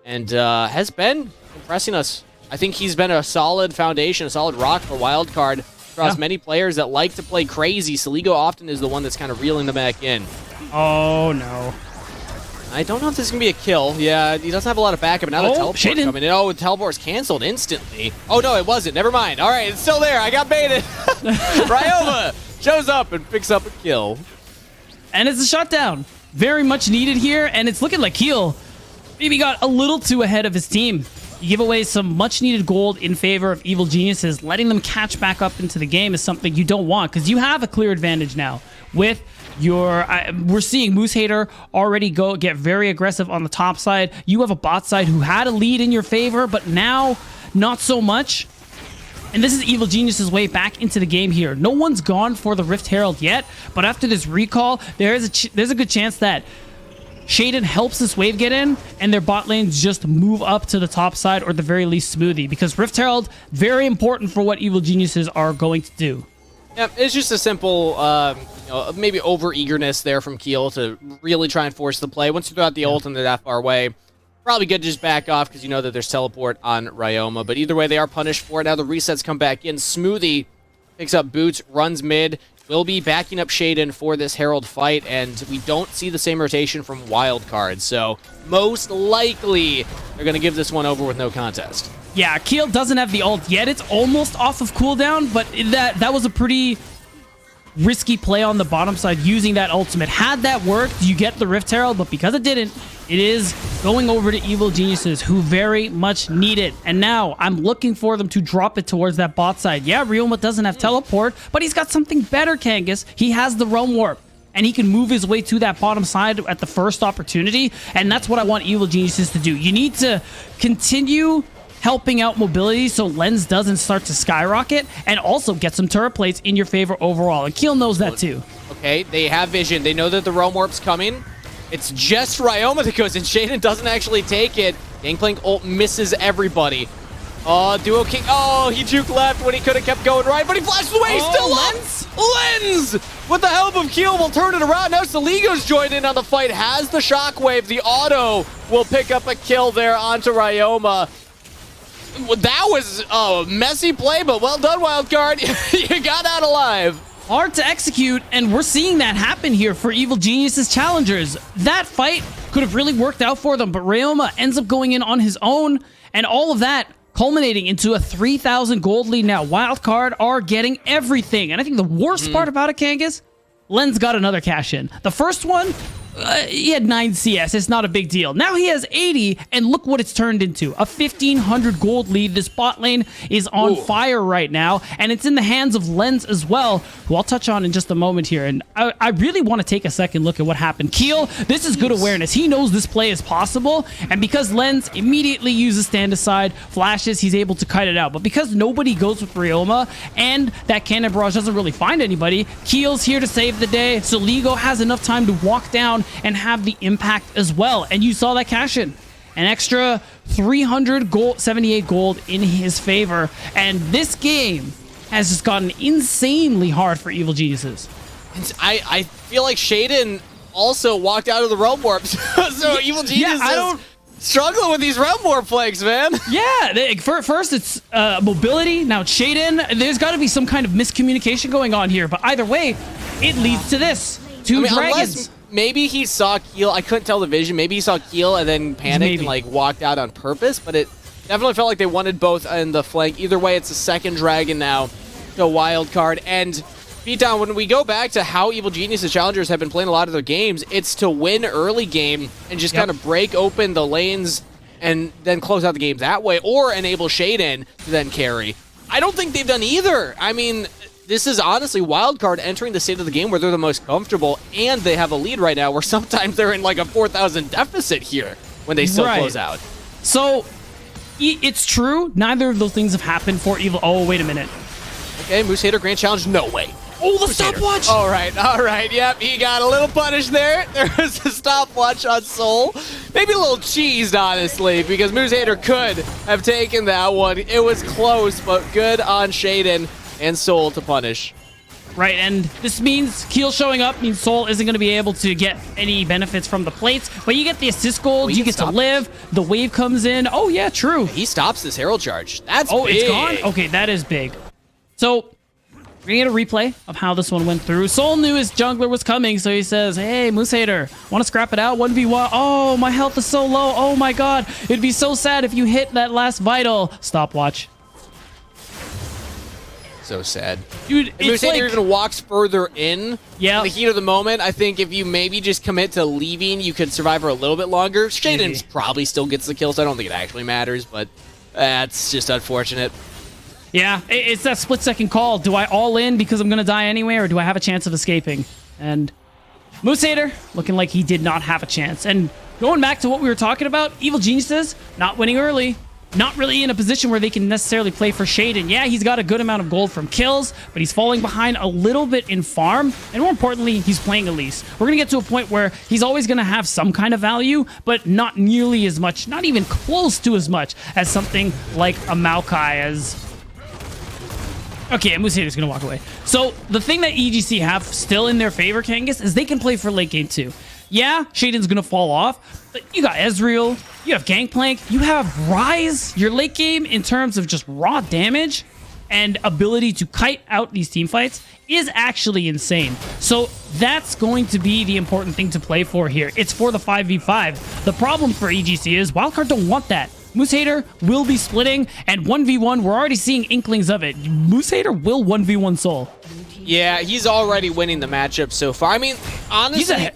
C: And has been impressing us. I think he's been a solid foundation, a solid rock for Wildcard across many players that like to play crazy. Saligo often is the one that's kind of reeling them back in.
B: Oh, no.
C: I don't know if this is going to be a kill. Yeah, he doesn't have a lot of backup. Now the teleport's coming in. Oh, the teleport's canceled instantly. Oh, no, it wasn't. Never mind. All right, it's still there. I got baited. Ryoma shows up and picks up a kill.
B: And it's a shutdown. Very much needed here, and it's looking like Keel maybe got a little too ahead of his team. You give away some much-needed gold in favor of Evil Geniuses. Letting them catch back up into the game is something you don't want because you have a clear advantage now. With your, we're seeing Moose Hater already get very aggressive on the top side. You have a bot side who had a lead in your favor, but now not so much. And this is Evil Genius's way back into the game here. No one's gone for the Rift Herald yet, but after this recall, there's a good chance that Shaden helps this wave get in, and their bot lanes just move up to the top side, or at the very least Smoothie, because Rift Herald, very important for what Evil Geniuses are going to do.
C: Yeah, it's just a simple, maybe over-eagerness there from Keel to really try and force the play. Once you throw out the ult and they're that far away, probably good to just back off because you know that there's teleport on Ryoma. But either way, they are punished for it. Now the resets come back in. Smoothie picks up boots, runs mid, will be backing up Shaden for this Herald fight, and we don't see the same rotation from Wildcard, so most likely they're going to give this one over with no contest.
B: Yeah, Keel doesn't have the ult yet. It's almost off of cooldown, but that was a pretty risky play on the bottom side using that ultimate. Had that worked, you get the Rift Herald, but because it didn't, it is going over to Evil Geniuses, who very much need it. And now I'm looking for them to drop it towards that bot side. Yeah, Ryoma doesn't have teleport, but he's got something better, Kangas. He has the Realm Warp, and he can move his way to that bottom side at the first opportunity, and that's what I want Evil Geniuses to do. You need to continue helping out Mobility so Lens doesn't start to skyrocket, and also get some turret plates in your favor overall. And Keel knows that too.
C: Okay, they have vision. They know that the Realm Warp's coming. It's just Ryoma that goes in. Shaden doesn't actually take it. Gangplank ult misses everybody. Oh, Duo King. Oh, he juke left when he could have kept going right, but he flashes away. He's still
B: Lens.
C: up. Lens, with the help of Keel, will turn it around. Now Saligo's joined in on the fight. Has the shockwave. The auto will pick up a kill there onto Ryoma. That was a messy play, but well done, Wildcard. You got out alive.
B: Hard to execute, and we're seeing that happen here for Evil Genius's Challengers. That fight could have really worked out for them, but Ryoma ends up going in on his own, and all of that culminating into a 3,000 gold lead now. Wildcard are getting everything, and I think the worst part about it, Kangas, Lens got another cash in. The first one, he had 9 CS. It's not a big deal. Now he has 80, and look what it's turned into. A 1,500 gold lead. This bot lane is on fire right now, and it's in the hands of Lens as well, who I'll touch on in just a moment here. And I really want to take a second look at what happened. Keel, this is good awareness. He knows this play is possible, and because Lens immediately uses stand aside, flashes, he's able to kite it out. But because nobody goes with Ryoma, and that cannon barrage doesn't really find anybody, Keel's here to save the day, so Ligo has enough time to walk down and have the impact as well. And you saw that cash in. An extra 300 gold, 78 gold in his favor. And this game has just gotten insanely hard for Evil Geniuses.
C: I feel like Shaden also walked out of the Realm Warp. So Evil Geniuses struggling with these Realm Warp flanks, man.
B: Yeah, first it's mobility, now it's Shaden. There's got to be some kind of miscommunication going on here. But either way, it leads to this. Two dragons.
C: Maybe he saw Keel. I couldn't tell the vision. Maybe he saw Keel and then panicked and like walked out on purpose. But it definitely felt like they wanted both in the flank. Either way, it's a second dragon now to Wildcard. And Beatdown, when we go back to how Evil Geniuses Challengers have been playing a lot of their games, it's to win early game and just kind of break open the lanes and then close out the game that way, or enable Shaden to then carry. I don't think they've done either. I mean, this is honestly Wildcard entering the state of the game where they're the most comfortable, and they have a lead right now where sometimes they're in like a 4,000 deficit here when they still close out.
B: So, it's true. Neither of those things have happened for Evil. Oh, wait a minute.
C: Okay, Moose Hater Grand Challenge, no way.
B: Oh, the stopwatch!
C: All right. Yep, he got a little punish there. There was a stopwatch on Soul. Maybe a little cheesed, honestly, because Moose Hater could have taken that one. It was close, but good on Shaden and Soul to punish.
B: Right, and this means Keel showing up means Soul isn't going to be able to get any benefits from the plates, but you get the assist gold, you get to live, the wave comes in. Oh, yeah, true.
C: He stops this Herald Charge. That's big.
B: It's gone? Okay, that is big. So, we're going to get a replay of how this one went through. Soul knew his jungler was coming, so he says, hey, Moose Hater, want to scrap it out? 1v1. Oh, my health is so low. Oh, my God. It'd be so sad if you hit that last vital. Stopwatch.
C: So sad.
B: Dude,
C: if Moose Hater even walks further in
B: the
C: heat of the moment, I think if you maybe just commit to leaving, you could survive for a little bit longer. Shaden probably still gets the kill, so I don't think it actually matters, but that's just unfortunate.
B: Yeah, it's that split-second call. Do I all in because I'm going to die anyway, or do I have a chance of escaping? And Moose Hater looking like he did not have a chance. And going back to what we were talking about, Evil Geniuses not winning early. Not really in a position where they can necessarily play for Shaden. Yeah, he's got a good amount of gold from kills, but he's falling behind a little bit in farm. And more importantly, he's playing Elise. We're going to get to a point where he's always going to have some kind of value, but not nearly as much, not even close to as much as something like a Maokai as... Okay, Moose Hater's going to walk away. So the thing that EGC have still in their favor, Kangas, is they can play for late game too. Yeah, Shaden's going to fall off, but you got Ezreal, you have Gangplank, you have Rise. Your late game in terms of just raw damage and ability to kite out these team fights is actually insane. So that's going to be the important thing to play for here. It's for the 5v5. The problem for EGC is Wildcard don't want that. Moose Hater will be splitting, and 1v1, we're already seeing inklings of it. Moose Hater will 1v1 Soul.
C: Yeah, he's already winning the matchup so far. I mean, honestly,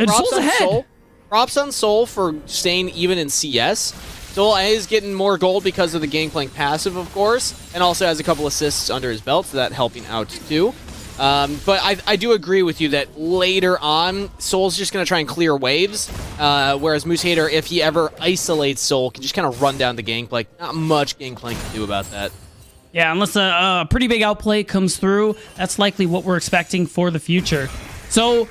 C: props on Soul for staying even in CS. Soul is getting more gold because of the Gangplank passive, of course, and also has a couple assists under his belt, so that helping out too. But I do agree with you that later on, Soul's just going to try and clear waves, whereas Moose Hater, if he ever isolates Soul, can just kind of run down the Gangplank. Not much Gangplank can do about that.
B: Yeah, unless a pretty big outplay comes through, that's likely what we're expecting for the future. So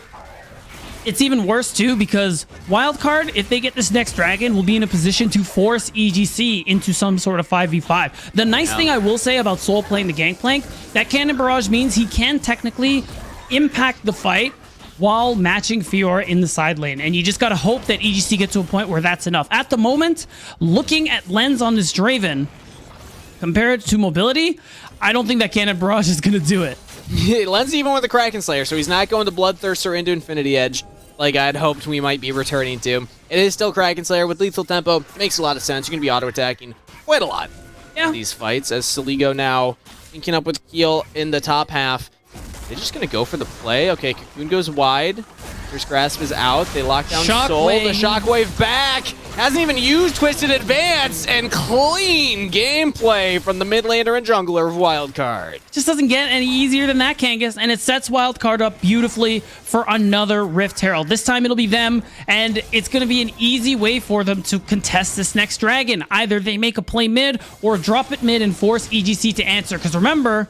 B: it's even worse too, because Wildcard, if they get this next dragon, will be in a position to force EGC into some sort of 5v5. The nice thing I will say about Soul playing the Gangplank, that Cannon Barrage means he can technically impact the fight while matching Fiora in the side lane. And you just got to hope that EGC gets to a point where that's enough. At the moment, looking at Lens on this Draven, compared to mobility, I don't think that Cannon Barrage is going to do it.
C: Lens even with the Kraken Slayer, so he's not going to Bloodthirst or into Infinity Edge like I'd hoped we might be returning to. It is still Kraken Slayer with lethal tempo. Makes a lot of sense. You're going to be auto-attacking quite a lot in these fights, as Saligo now linking up with Keel in the top half. They're just going to go for the play. Okay, Cocoon goes wide. Fierce Grasp is out. They lock down Soul. The Shockwave back. Hasn't even used Twisted Advance. And clean gameplay from the mid laner and jungler of Wildcard.
B: Just doesn't get any easier than that, Kangas. And it sets Wildcard up beautifully for another Rift Herald. This time it'll be them. And it's going to be an easy way for them to contest this next dragon. Either they make a play mid or drop it mid and force EGC to answer. Because remember,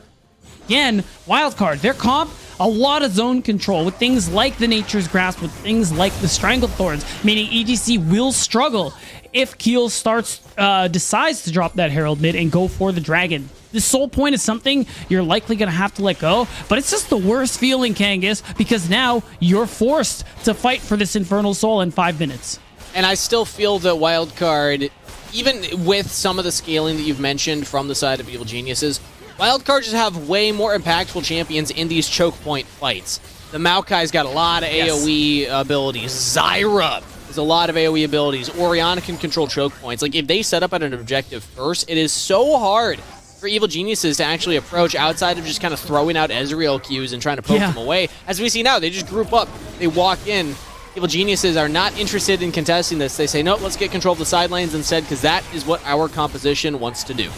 B: again, Wildcard, their comp, a lot of zone control with things like the Nature's Grasp, with things like the Strangled Thorns, meaning EGC will struggle if Keel decides to drop that Herald mid and go for the dragon. The Soul Point is something you're likely going to have to let go, but it's just the worst feeling, Kangas, because now you're forced to fight for this Infernal Soul in 5 minutes.
C: And I still feel that Wildcard, even with some of the scaling that you've mentioned from the side of Evil Geniuses, Wildcard just have way more impactful champions in these choke point fights. The Maokai's got a lot of AoE abilities. Zyra has a lot of AoE abilities. Orianna can control choke points. Like, if they set up at an objective first, it is so hard for Evil Geniuses to actually approach outside of just kind of throwing out Ezreal Qs and trying to poke them away. As we see now, they just group up. They walk in. Evil Geniuses are not interested in contesting this. They say, no, let's get control of the side lanes instead, because that is what our composition wants to do.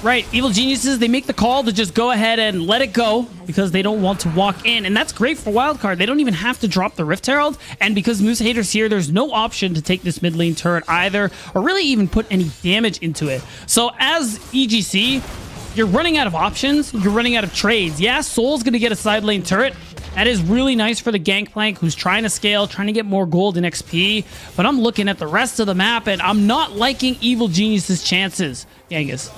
B: Right, Evil Geniuses, they make the call to just go ahead and let it go because they don't want to walk in, and that's great for Wildcard. They don't even have to drop the Rift Herald, and because Moose Hater's here, there's no option to take this mid lane turret either, or really even put any damage into it. So as EGC, you're running out of options, you're running out of trades. Yeah, Soul's going to get a side lane turret. That is really nice for the Gangplank who's trying to scale, trying to get more gold and XP, but I'm looking at the rest of the map, and I'm not liking Evil Geniuses' chances, Genghis.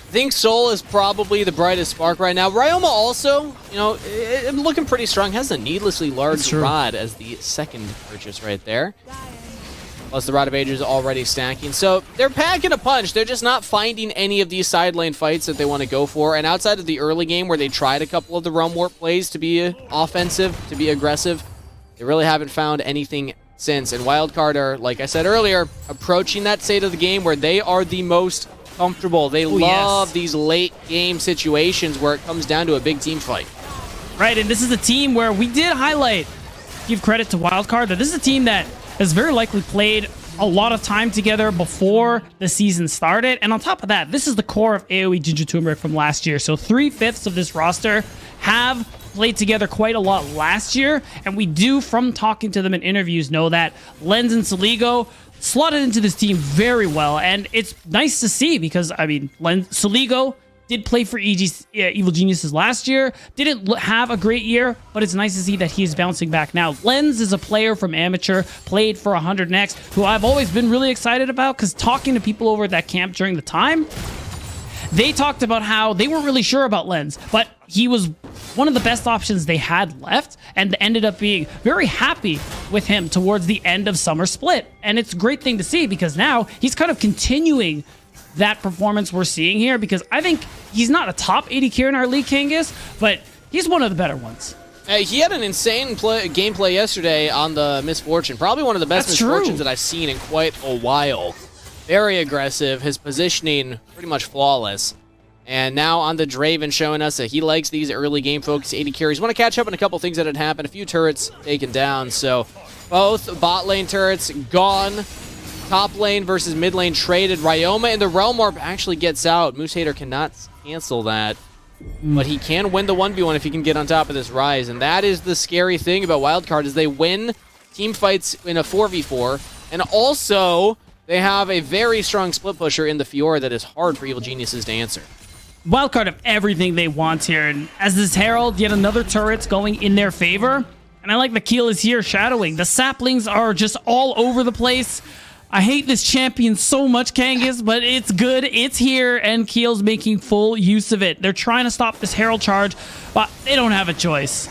C: I think Soul is probably the brightest spark right now. Ryoma also, you know, looking pretty strong. Has a needlessly large rod as the second purchase right there. Plus the Rod of Ages already stacking. So they're packing a punch. They're just not finding any of these side lane fights that they want to go for. And outside of the early game where they tried a couple of the Realm Warp plays to be offensive, to be aggressive, they really haven't found anything since. And Wildcard are, like I said earlier, approaching that state of the game where they are the most comfortable. They love these late game situations where it comes down to a big team fight.
B: Right, and this is a team where we did highlight, give credit to Wildcard, that this is a team that has very likely played a lot of time together before the season started. And on top of that, this is the core of AoE Ginger Turmeric from last year. So 3/5 of this roster have played together quite a lot last year. And we do, from talking to them in interviews, know that Lens and Saligo slotted into this team very well, and it's nice to see because, I mean, Saligo did play for Evil Geniuses last year, didn't have a great year, but it's nice to see that he's bouncing back now. Lens is a player from Amateur, played for 100 Next, who I've always been really excited about, because talking to people over at that camp during the time, they talked about how they weren't really sure about Lens, but he was one of the best options they had left, and ended up being very happy with him towards the end of Summer Split. And it's a great thing to see because now he's kind of continuing that performance we're seeing here, because I think he's not a top 80 carry in our league, Kangas, but he's one of the better ones.
C: He had an insane gameplay yesterday on the Misfortune. Probably one of the best Misfortunes that I've seen in quite a while. Very aggressive. His positioning pretty much flawless. And now on the Draven, showing us that he likes these early game focused 80 carries. Want to catch up on a couple things that had happened. A few turrets taken down. So both bot lane turrets gone. Top lane versus mid lane traded. Ryoma and the Realm Warp actually gets out. Moose Hater cannot cancel that. But he can win the 1v1 if he can get on top of this Rise. And that is the scary thing about Wildcard, is they win team fights in a 4v4. And also, they have a very strong split pusher in the Fiora that is hard for Evil Geniuses to answer.
B: Wildcard have everything they want here, and as this Herald, yet another turret's going in their favor. And I like the Keel is here shadowing. The saplings are just all over the place. I hate this champion so much, Kangas, but it's good. It's here, and Keel's making full use of it. They're trying to stop this Herald charge, but they don't have a choice.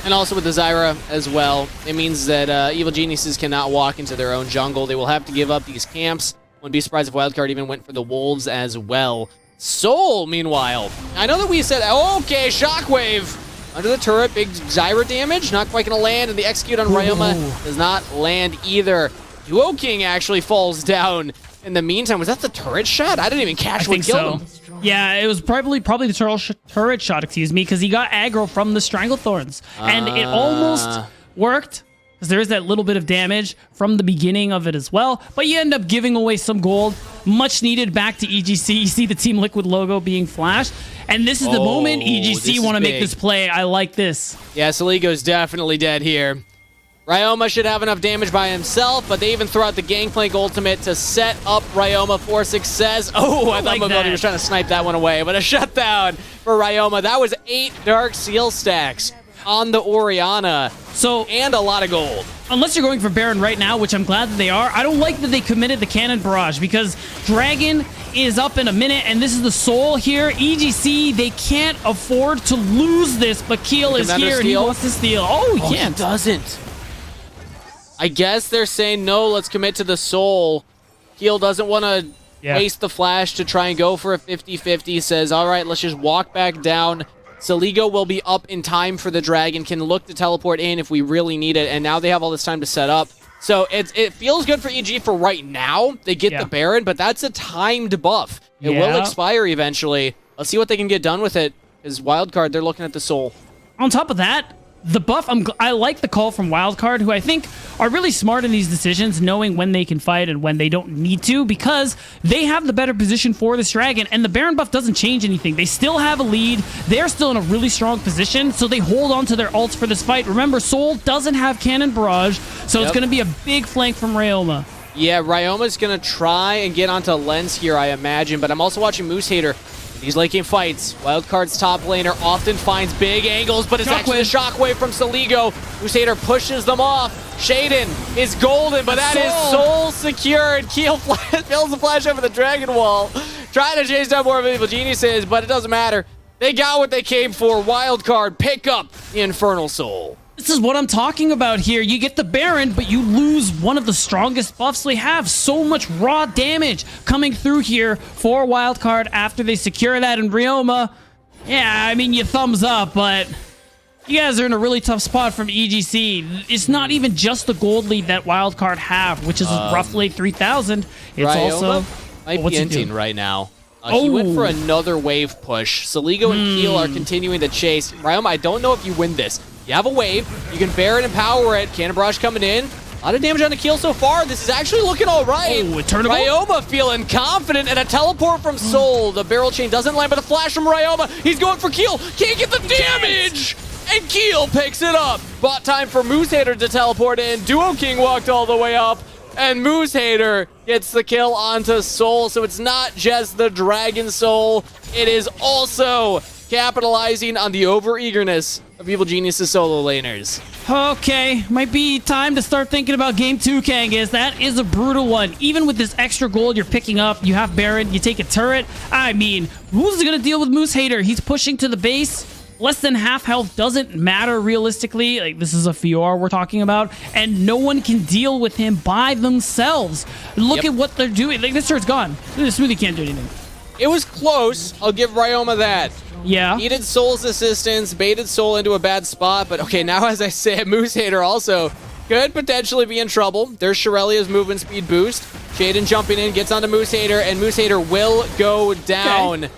C: And also with the Zyra as well, it means that Evil Geniuses cannot walk into their own jungle. They will have to give up these camps. Wouldn't be surprised if Wildcard even went for the Wolves as well. Soul, meanwhile, I know that we said, okay, Shockwave under the turret, big Zyra damage, not quite going to land, and the execute on Ryoma does not land either. Duo King actually falls down in the meantime. Was that the turret shot? I didn't even catch what killed him.
B: Yeah, it was probably the turret shot, excuse me, because he got aggro from the Stranglethorns. And it almost worked, because there is that little bit of damage from the beginning of it as well. But you end up giving away some gold, much needed back to EGC. You see the Team Liquid logo being flashed. And this is the moment EGC want to make this play. I like this.
C: Yeah, Saligo's definitely dead here. Ryoma should have enough damage by himself, but they even throw out the Gangplank ultimate to set up Ryoma for success. Oh, I thought Mobility was trying to snipe that one away, but a shutdown for Ryoma. That was 8 Dark Seal stacks on the Orianna, and a lot of gold.
B: Unless you're going for Baron right now, which I'm glad that they are, I don't like that they committed the Cannon Barrage, because Dragon is up in a minute, and this is the Soul here. EGC, they can't afford to lose this, but Keel is here, and he wants to steal. Oh, he can't.
C: He doesn't. I guess they're saying, no, let's commit to the Soul. Keel doesn't want to waste the flash to try and go for a 50-50. Says, all right, let's just walk back down. Saligo will be up in time for the Dragon, can look to teleport in if we really need it, and now they have all this time to set up. So it feels good for EG for right now. They get the Baron, but that's a timed buff. It will expire eventually. Let's see what they can get done with it, because Wildcard, they're looking at the Soul.
B: On top of that, the buff, I like the call from Wildcard, who I think are really smart in these decisions, knowing when they can fight and when they don't need to, because they have the better position for this Dragon, and the Baron buff doesn't change anything. They still have a lead. They're still in a really strong position, so they hold on to their ults for this fight. Remember, Soul doesn't have Cannon Barrage, so it's going to be a big flank from Ryoma.
C: Yeah, Ryoma's going to try and get onto Lens here, I imagine, but I'm also watching Moose Hater. These late game fights, Wildcard's top laner often finds big angles, but it's actually a shockwave from Saligo. Crusader pushes them off. Shaden is golden, but that is Soul secured. Keel fills the flash over the Dragon Wall, trying to chase down more of Evil Geniuses, but it doesn't matter. They got what they came for. Wildcard pick up the Infernal Soul.
B: This is what I'm talking about here. You get the Baron, but you lose one of the strongest buffs they have. So much raw damage coming through here for Wildcard after they secure that. And Ryoma, yeah, I mean, you thumbs up, but you guys are in a really tough spot from EGC. It's not even just the gold lead that Wildcard have, which is roughly 3,000. It's
C: Ryoma
B: also...
C: might be inting right now. He went for another wave push. Saligo and Keel are continuing to chase. Ryoma, I don't know if you win this. You have a wave. You can Baron and power it. Cannon Barrage coming in. A lot of damage on the Keel so far. This is actually looking all right. Ryoma feeling confident, and a teleport from Soul. The barrel chain doesn't land, but a flash from Ryoma. He's going for Keel. Can't get the damage. And Keel picks it up. Bought time for Moose Hater to teleport in. Duo King walked all the way up. And Moose Hater gets the kill onto Soul. So it's not just the Dragon Soul. It is also capitalizing on the overeagerness of Evil Genius's solo laners.
B: Okay, might be time to start thinking about game 2, Kangas. That is a brutal one. Even with this extra gold you're picking up, you have Baron, you take a turret. I mean, who's going to deal with Moose Hater? He's pushing to the base. Less than half health doesn't matter realistically. Like, this is a Fiora we're talking about, and no one can deal with him by themselves. Look at what they're doing. Like, this turret's gone. Smoothie can't do anything.
C: It was close. I'll give Ryoma that.
B: Yeah.
C: Needed Soul's assistance, baited Soul into a bad spot, but okay, now as I said, Moose Hater also could potentially be in trouble. There's Shirelia's movement speed boost. Shaden jumping in, gets onto Moose Hater, and Moose Hater will go down. Okay.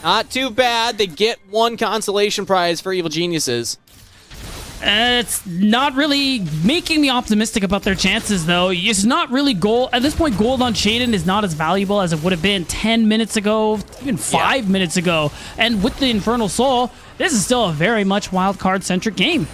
C: Not too bad. They get one consolation prize for Evil Geniuses.
B: It's not really making me optimistic about their chances, though. It's not really gold. At this point, gold on Shaden is not as valuable as it would have been 10 minutes ago, even 5 minutes ago. And with the Infernal Soul, this is still a very much Wildcard-centric game.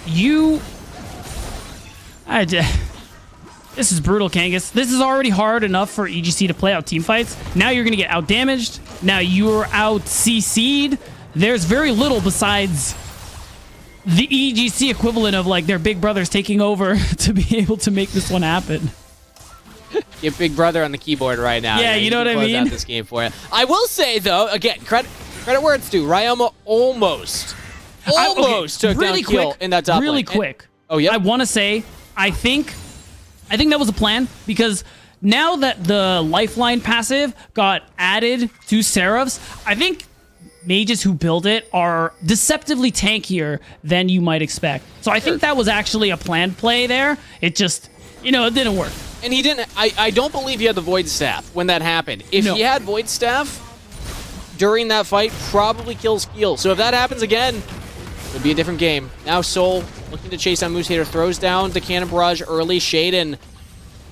B: This is brutal, Kangas. This is already hard enough for EGC to play out team fights. Now you're going to get out-damaged. Now you're out-CC'd. There's very little besides the EGC equivalent of like their big brothers taking over to be able to make this one happen.
C: Get Big Brother on the keyboard right now.
B: Yeah, you know what I mean?
C: Out this game for you. I will say though, again, credit where it's due. Ryoma almost took down Keel in that top lane.
B: Quick. I want to say, I think that was a plan, because now that the Lifeline passive got added to Seraphs, I think mages who build it are deceptively tankier than you might expect. So I think that was actually a planned play there. It just, it didn't work.
C: And he didn't, I don't believe he had the Void Staff when that happened. If he had Void Staff, during that fight probably kills Keel. So if that happens again, it'll be a different game. Now Soul looking to chase down Moose Hater, throws down the Cannon Barrage early. Shaden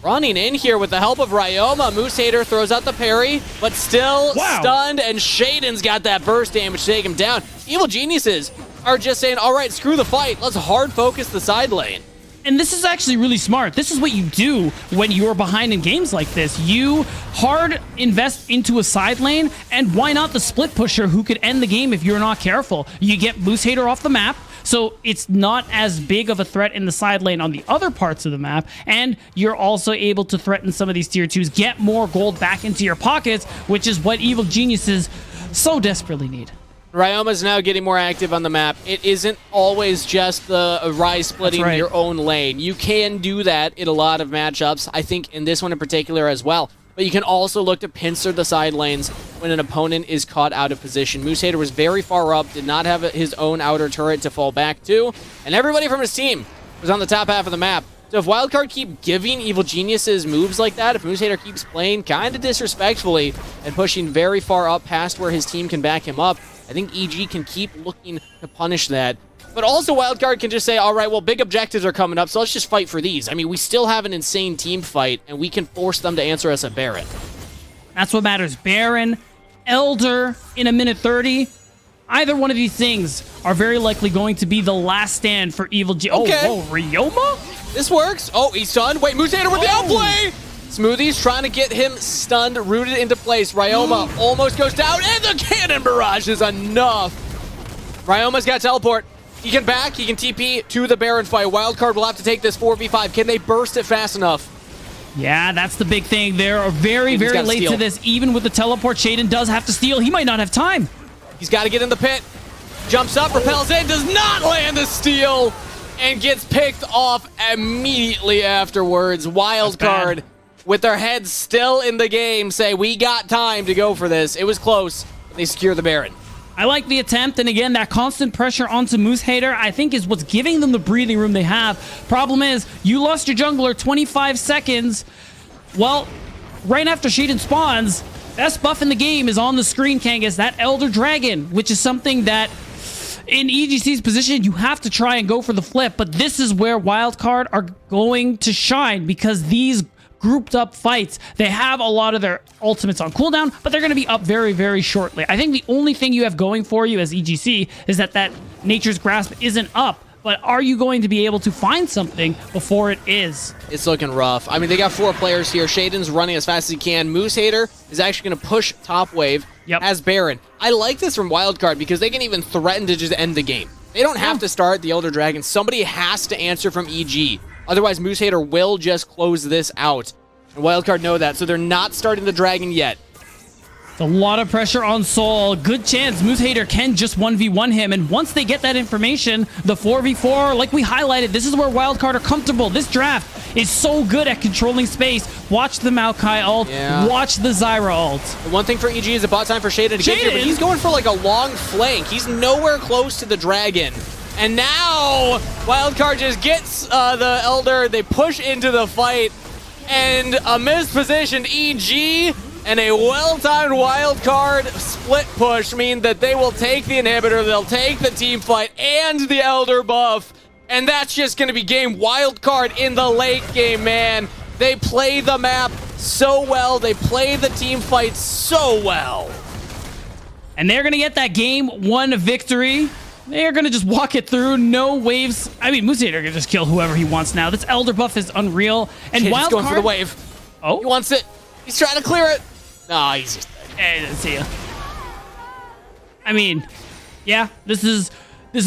C: running in here with the help of Ryoma. Moose Hater throws out the parry, but still stunned, and Shaden's got that burst damage to take him down. Evil Geniuses are just saying, all right, screw the fight. Let's hard focus the side lane.
B: And this is actually really smart. This is what you do when you're behind in games like this. You hard invest into a side lane, and why not the split pusher who could end the game if you're not careful? You get Moose Hater off the map, so it's not as big of a threat in the side lane on the other parts of the map, and you're also able to threaten some of these tier 2s, get more gold back into your pockets, which is what Evil Geniuses so desperately need.
C: Ryoma's now getting more active on the map. It isn't always just the Rise splitting your own lane. You can do that in a lot of matchups, I think in this one in particular as well. But you can also look to pincer the side lanes when an opponent is caught out of position. Moose Hater was very far up, did not have his own outer turret to fall back to, and everybody from his team was on the top half of the map. So if Wildcard keep giving Evil Geniuses moves like that, if Moose Hater keeps playing kind of disrespectfully and pushing very far up past where his team can back him up, I think EG can keep looking to punish that. But also Wildcard can just say, all right, well, big objectives are coming up, so let's just fight for these. I mean, we still have an insane team fight, and we can force them to answer us at Baron.
B: That's what matters. Baron, Elder in a minute 30. Either one of these things are very likely going to be the last stand for Evil G.
C: Okay.
B: Oh, Ryoma?
C: This works. Oh, he's stunned. Wait, Moose Hater with the outplay! Smoothie's trying to get him stunned, rooted into place. Ryoma almost goes down, and the Cannon Barrage is enough. Ryoma's got teleport. He can back, he can TP to the Baron fight. Wildcard will have to take this 4v5. Can they burst it fast enough?
B: Yeah, that's the big thing. They're very, very late to this. Even with the teleport, Shaden does have to steal. He might not have time.
C: He's got to get in the pit. Jumps up, repels in, does not land the steal, and gets picked off immediately afterwards. Wildcard, with their heads still in the game, say, we got time to go for this. It was close, but they secure the Baron.
B: I like the attempt, and again, that constant pressure onto Moose Hater, I think, is what's giving them the breathing room they have. Problem is, you lost your jungler 25 seconds. Well, right after Shaden spawns, best buff in the game is on the screen, Kangas, that Elder Dragon, which is something that in EGC's position, you have to try and go for the flip, but this is where Wildcard are going to shine, because these grouped up fights, they have a lot of their ultimates on cooldown, but they're going to be up very, very shortly. I think the only thing you have going for you as EGC is that Nature's Grasp isn't up, but are you going to be able to find something before it is?
C: It's looking rough. I mean, they got 4 players here. Shaden's running as fast as he can. Moose Hater is actually going to push top wave as Baron. I like this from Wildcard because they can even threaten to just end the game. They don't have to start the Elder Dragon. Somebody has to answer from EG. Otherwise, Moose Hater will just close this out. And Wildcard know that, so they're not starting the Dragon yet.
B: It's a lot of pressure on Soul. Good chance Moose Hater can just 1v1 him, and once they get that information, the 4v4, like we highlighted, this is where Wildcard are comfortable. This draft is so good at controlling space. Watch the Maokai ult, watch the Zyra ult.
C: The one thing for EG is a bot time for Shaden to get here, but he's going for like a long flank. He's nowhere close to the Dragon. And now, Wildcard just gets the Elder. They push into the fight. And a mispositioned EG and a well-timed Wildcard split push mean that they will take the inhibitor, they'll take the team fight and the Elder buff. And that's just going to be game. Wildcard in the late game, man. They play the map so well. They play the team fight so well.
B: And they're going to get that game 1 victory. They're going to just walk it through. No waves. I mean, Moose Hater can just kill whoever he wants now. This Elder buff is unreal. And Wildcard
C: going for the wave.
B: Oh,
C: he wants it. He's trying to clear it. No, he's just dead.
B: Hey, didn't see ya. I mean, yeah, this is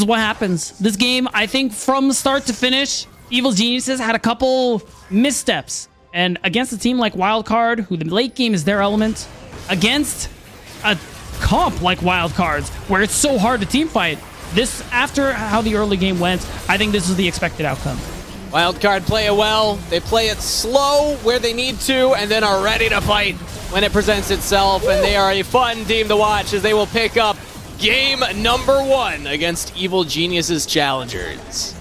B: what happens. This game, I think, from start to finish, Evil Geniuses had a couple missteps. And against a team like Wildcard, who the late game is their element, against a comp like Wildcards, where it's so hard to team fight, this, after how the early game went, I think this is the expected outcome.
C: Wildcard play it well. They play it slow where they need to, and then are ready to fight when it presents itself. And they are a fun team to watch as they will pick up game number 1 against Evil Geniuses Challengers.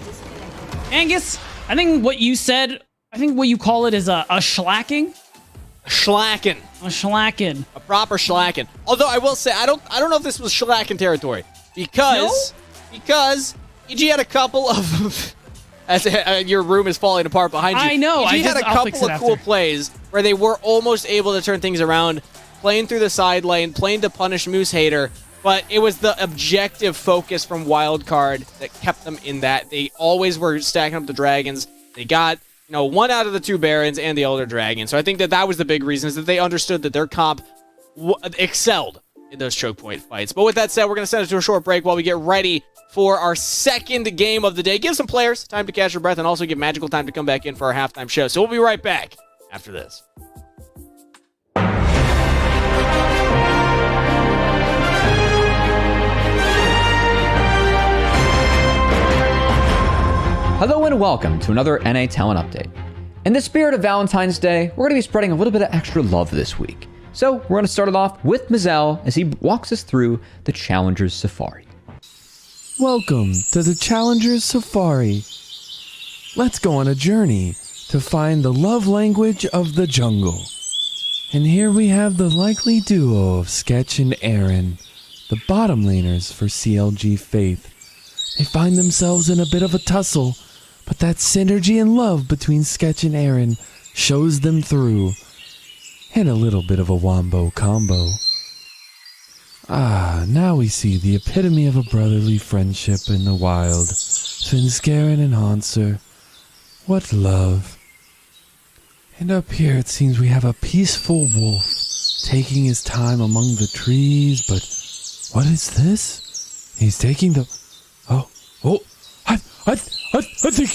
B: Angus, I think what you said, I think what you call it is a schlacking.
C: Schlacken.
B: A schlacken.
C: A proper schlacken. Although I will say, I don't know if this was schlacken territory. Because EG had a couple of... As your room is falling apart behind you.
B: I know.
C: EG had a couple of cool plays where they were almost able to turn things around, playing through the side lane, playing to punish Moose Hater, but it was the objective focus from Wildcard that kept them in that. They always were stacking up the dragons. They got, one out of the 2 Barons and the Elder Dragon. So I think that was the big reason, is that they understood that their comp excelled in those choke point fights. But with that said, we're going to send it to a short break while we get ready for our second game of the day. Give some players time to catch their breath and also give Magical time to come back in for our halftime show. So we'll be right back after this.
D: Hello and welcome to another NA Talent Update. In the spirit of Valentine's Day, we're going to be spreading a little bit of extra love this week. So we're going to start it off with Mazel as he walks us through the Challengers Safari.
E: Welcome to the Challengers Safari. Let's go on a journey to find the love language of the jungle. And here we have the likely duo of Sketch and Aaron, the bottom laners for CLG Faith. They find themselves in a bit of a tussle, but that synergy and love between Sketch and Aaron shows them through. And a little bit of a wombo combo. Now we see the epitome of a brotherly friendship in the wild. Svenskeren and Hanser. What love. And up here it seems we have a peaceful wolf taking his time among the trees, but what is this? He's taking the... I think...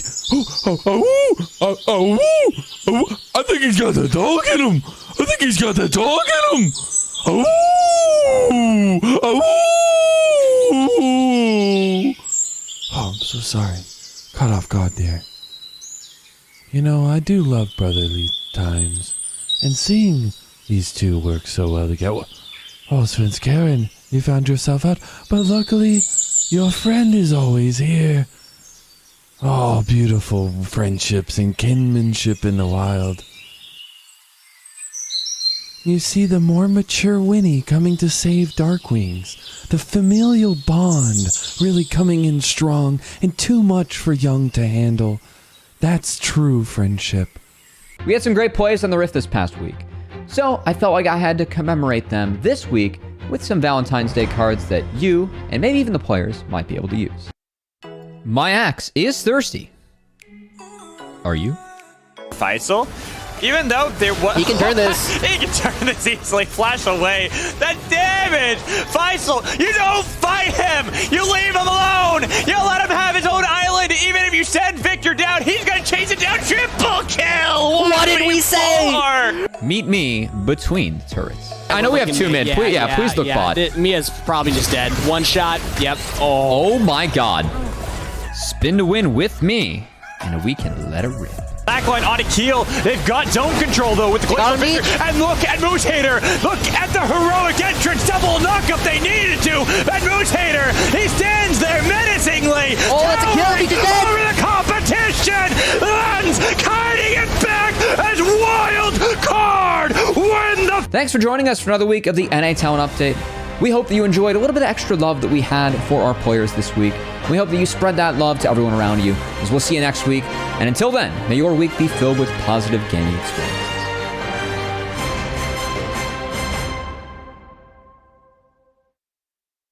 E: I think he's got the dog in him! I think he's got the dog in him! Oh, I'm so sorry. Caught off guard there. I do love brotherly times. And seeing these two work so well together... Oh, Svenskeren, you found yourself out. But luckily, your friend is always here. Oh, beautiful friendships and kinship in the wild. You see the more mature Winnie coming to save Darkwings. The familial bond really coming in strong and too much for Young to handle. That's true friendship.
D: We had some great plays on the Rift this past week, so I felt like I had to commemorate them this week with some Valentine's Day cards that you, and maybe even the players, might be able to use. My axe is thirsty. Are you?
A: Faisal, even though there was...
C: He can turn this.
A: He can turn this easily. Flash away. That damage! Faisal, you don't fight him! You leave him alone! You let him have his own island! Even if you send Victor down, he's gonna chase it down! Triple kill!
C: What did we say?
D: Meet me between the turrets. I know we have 2 mid. Please look bot.
C: Mia's probably just dead. One shot. Yep.
D: Oh my god. Spin to win with me, and we can let it rip.
A: Backline on Akil. They've got zone control though with the quick Victor. And look at Moose Hater. Look at the heroic entrance. Double knockup they needed to. And Moose Hater, he stands there menacingly.
C: Oh, that's a kill. He just dead.
A: Over the competition. Lands kiting it back as Wildcard win the...
D: Thanks for joining us for another week of the NA Talent Update. We hope that you enjoyed a little bit of extra love that we had for our players this week. We hope that you spread that love to everyone around you, as we'll see you next week. And until then, may your week be filled with positive gaming experiences.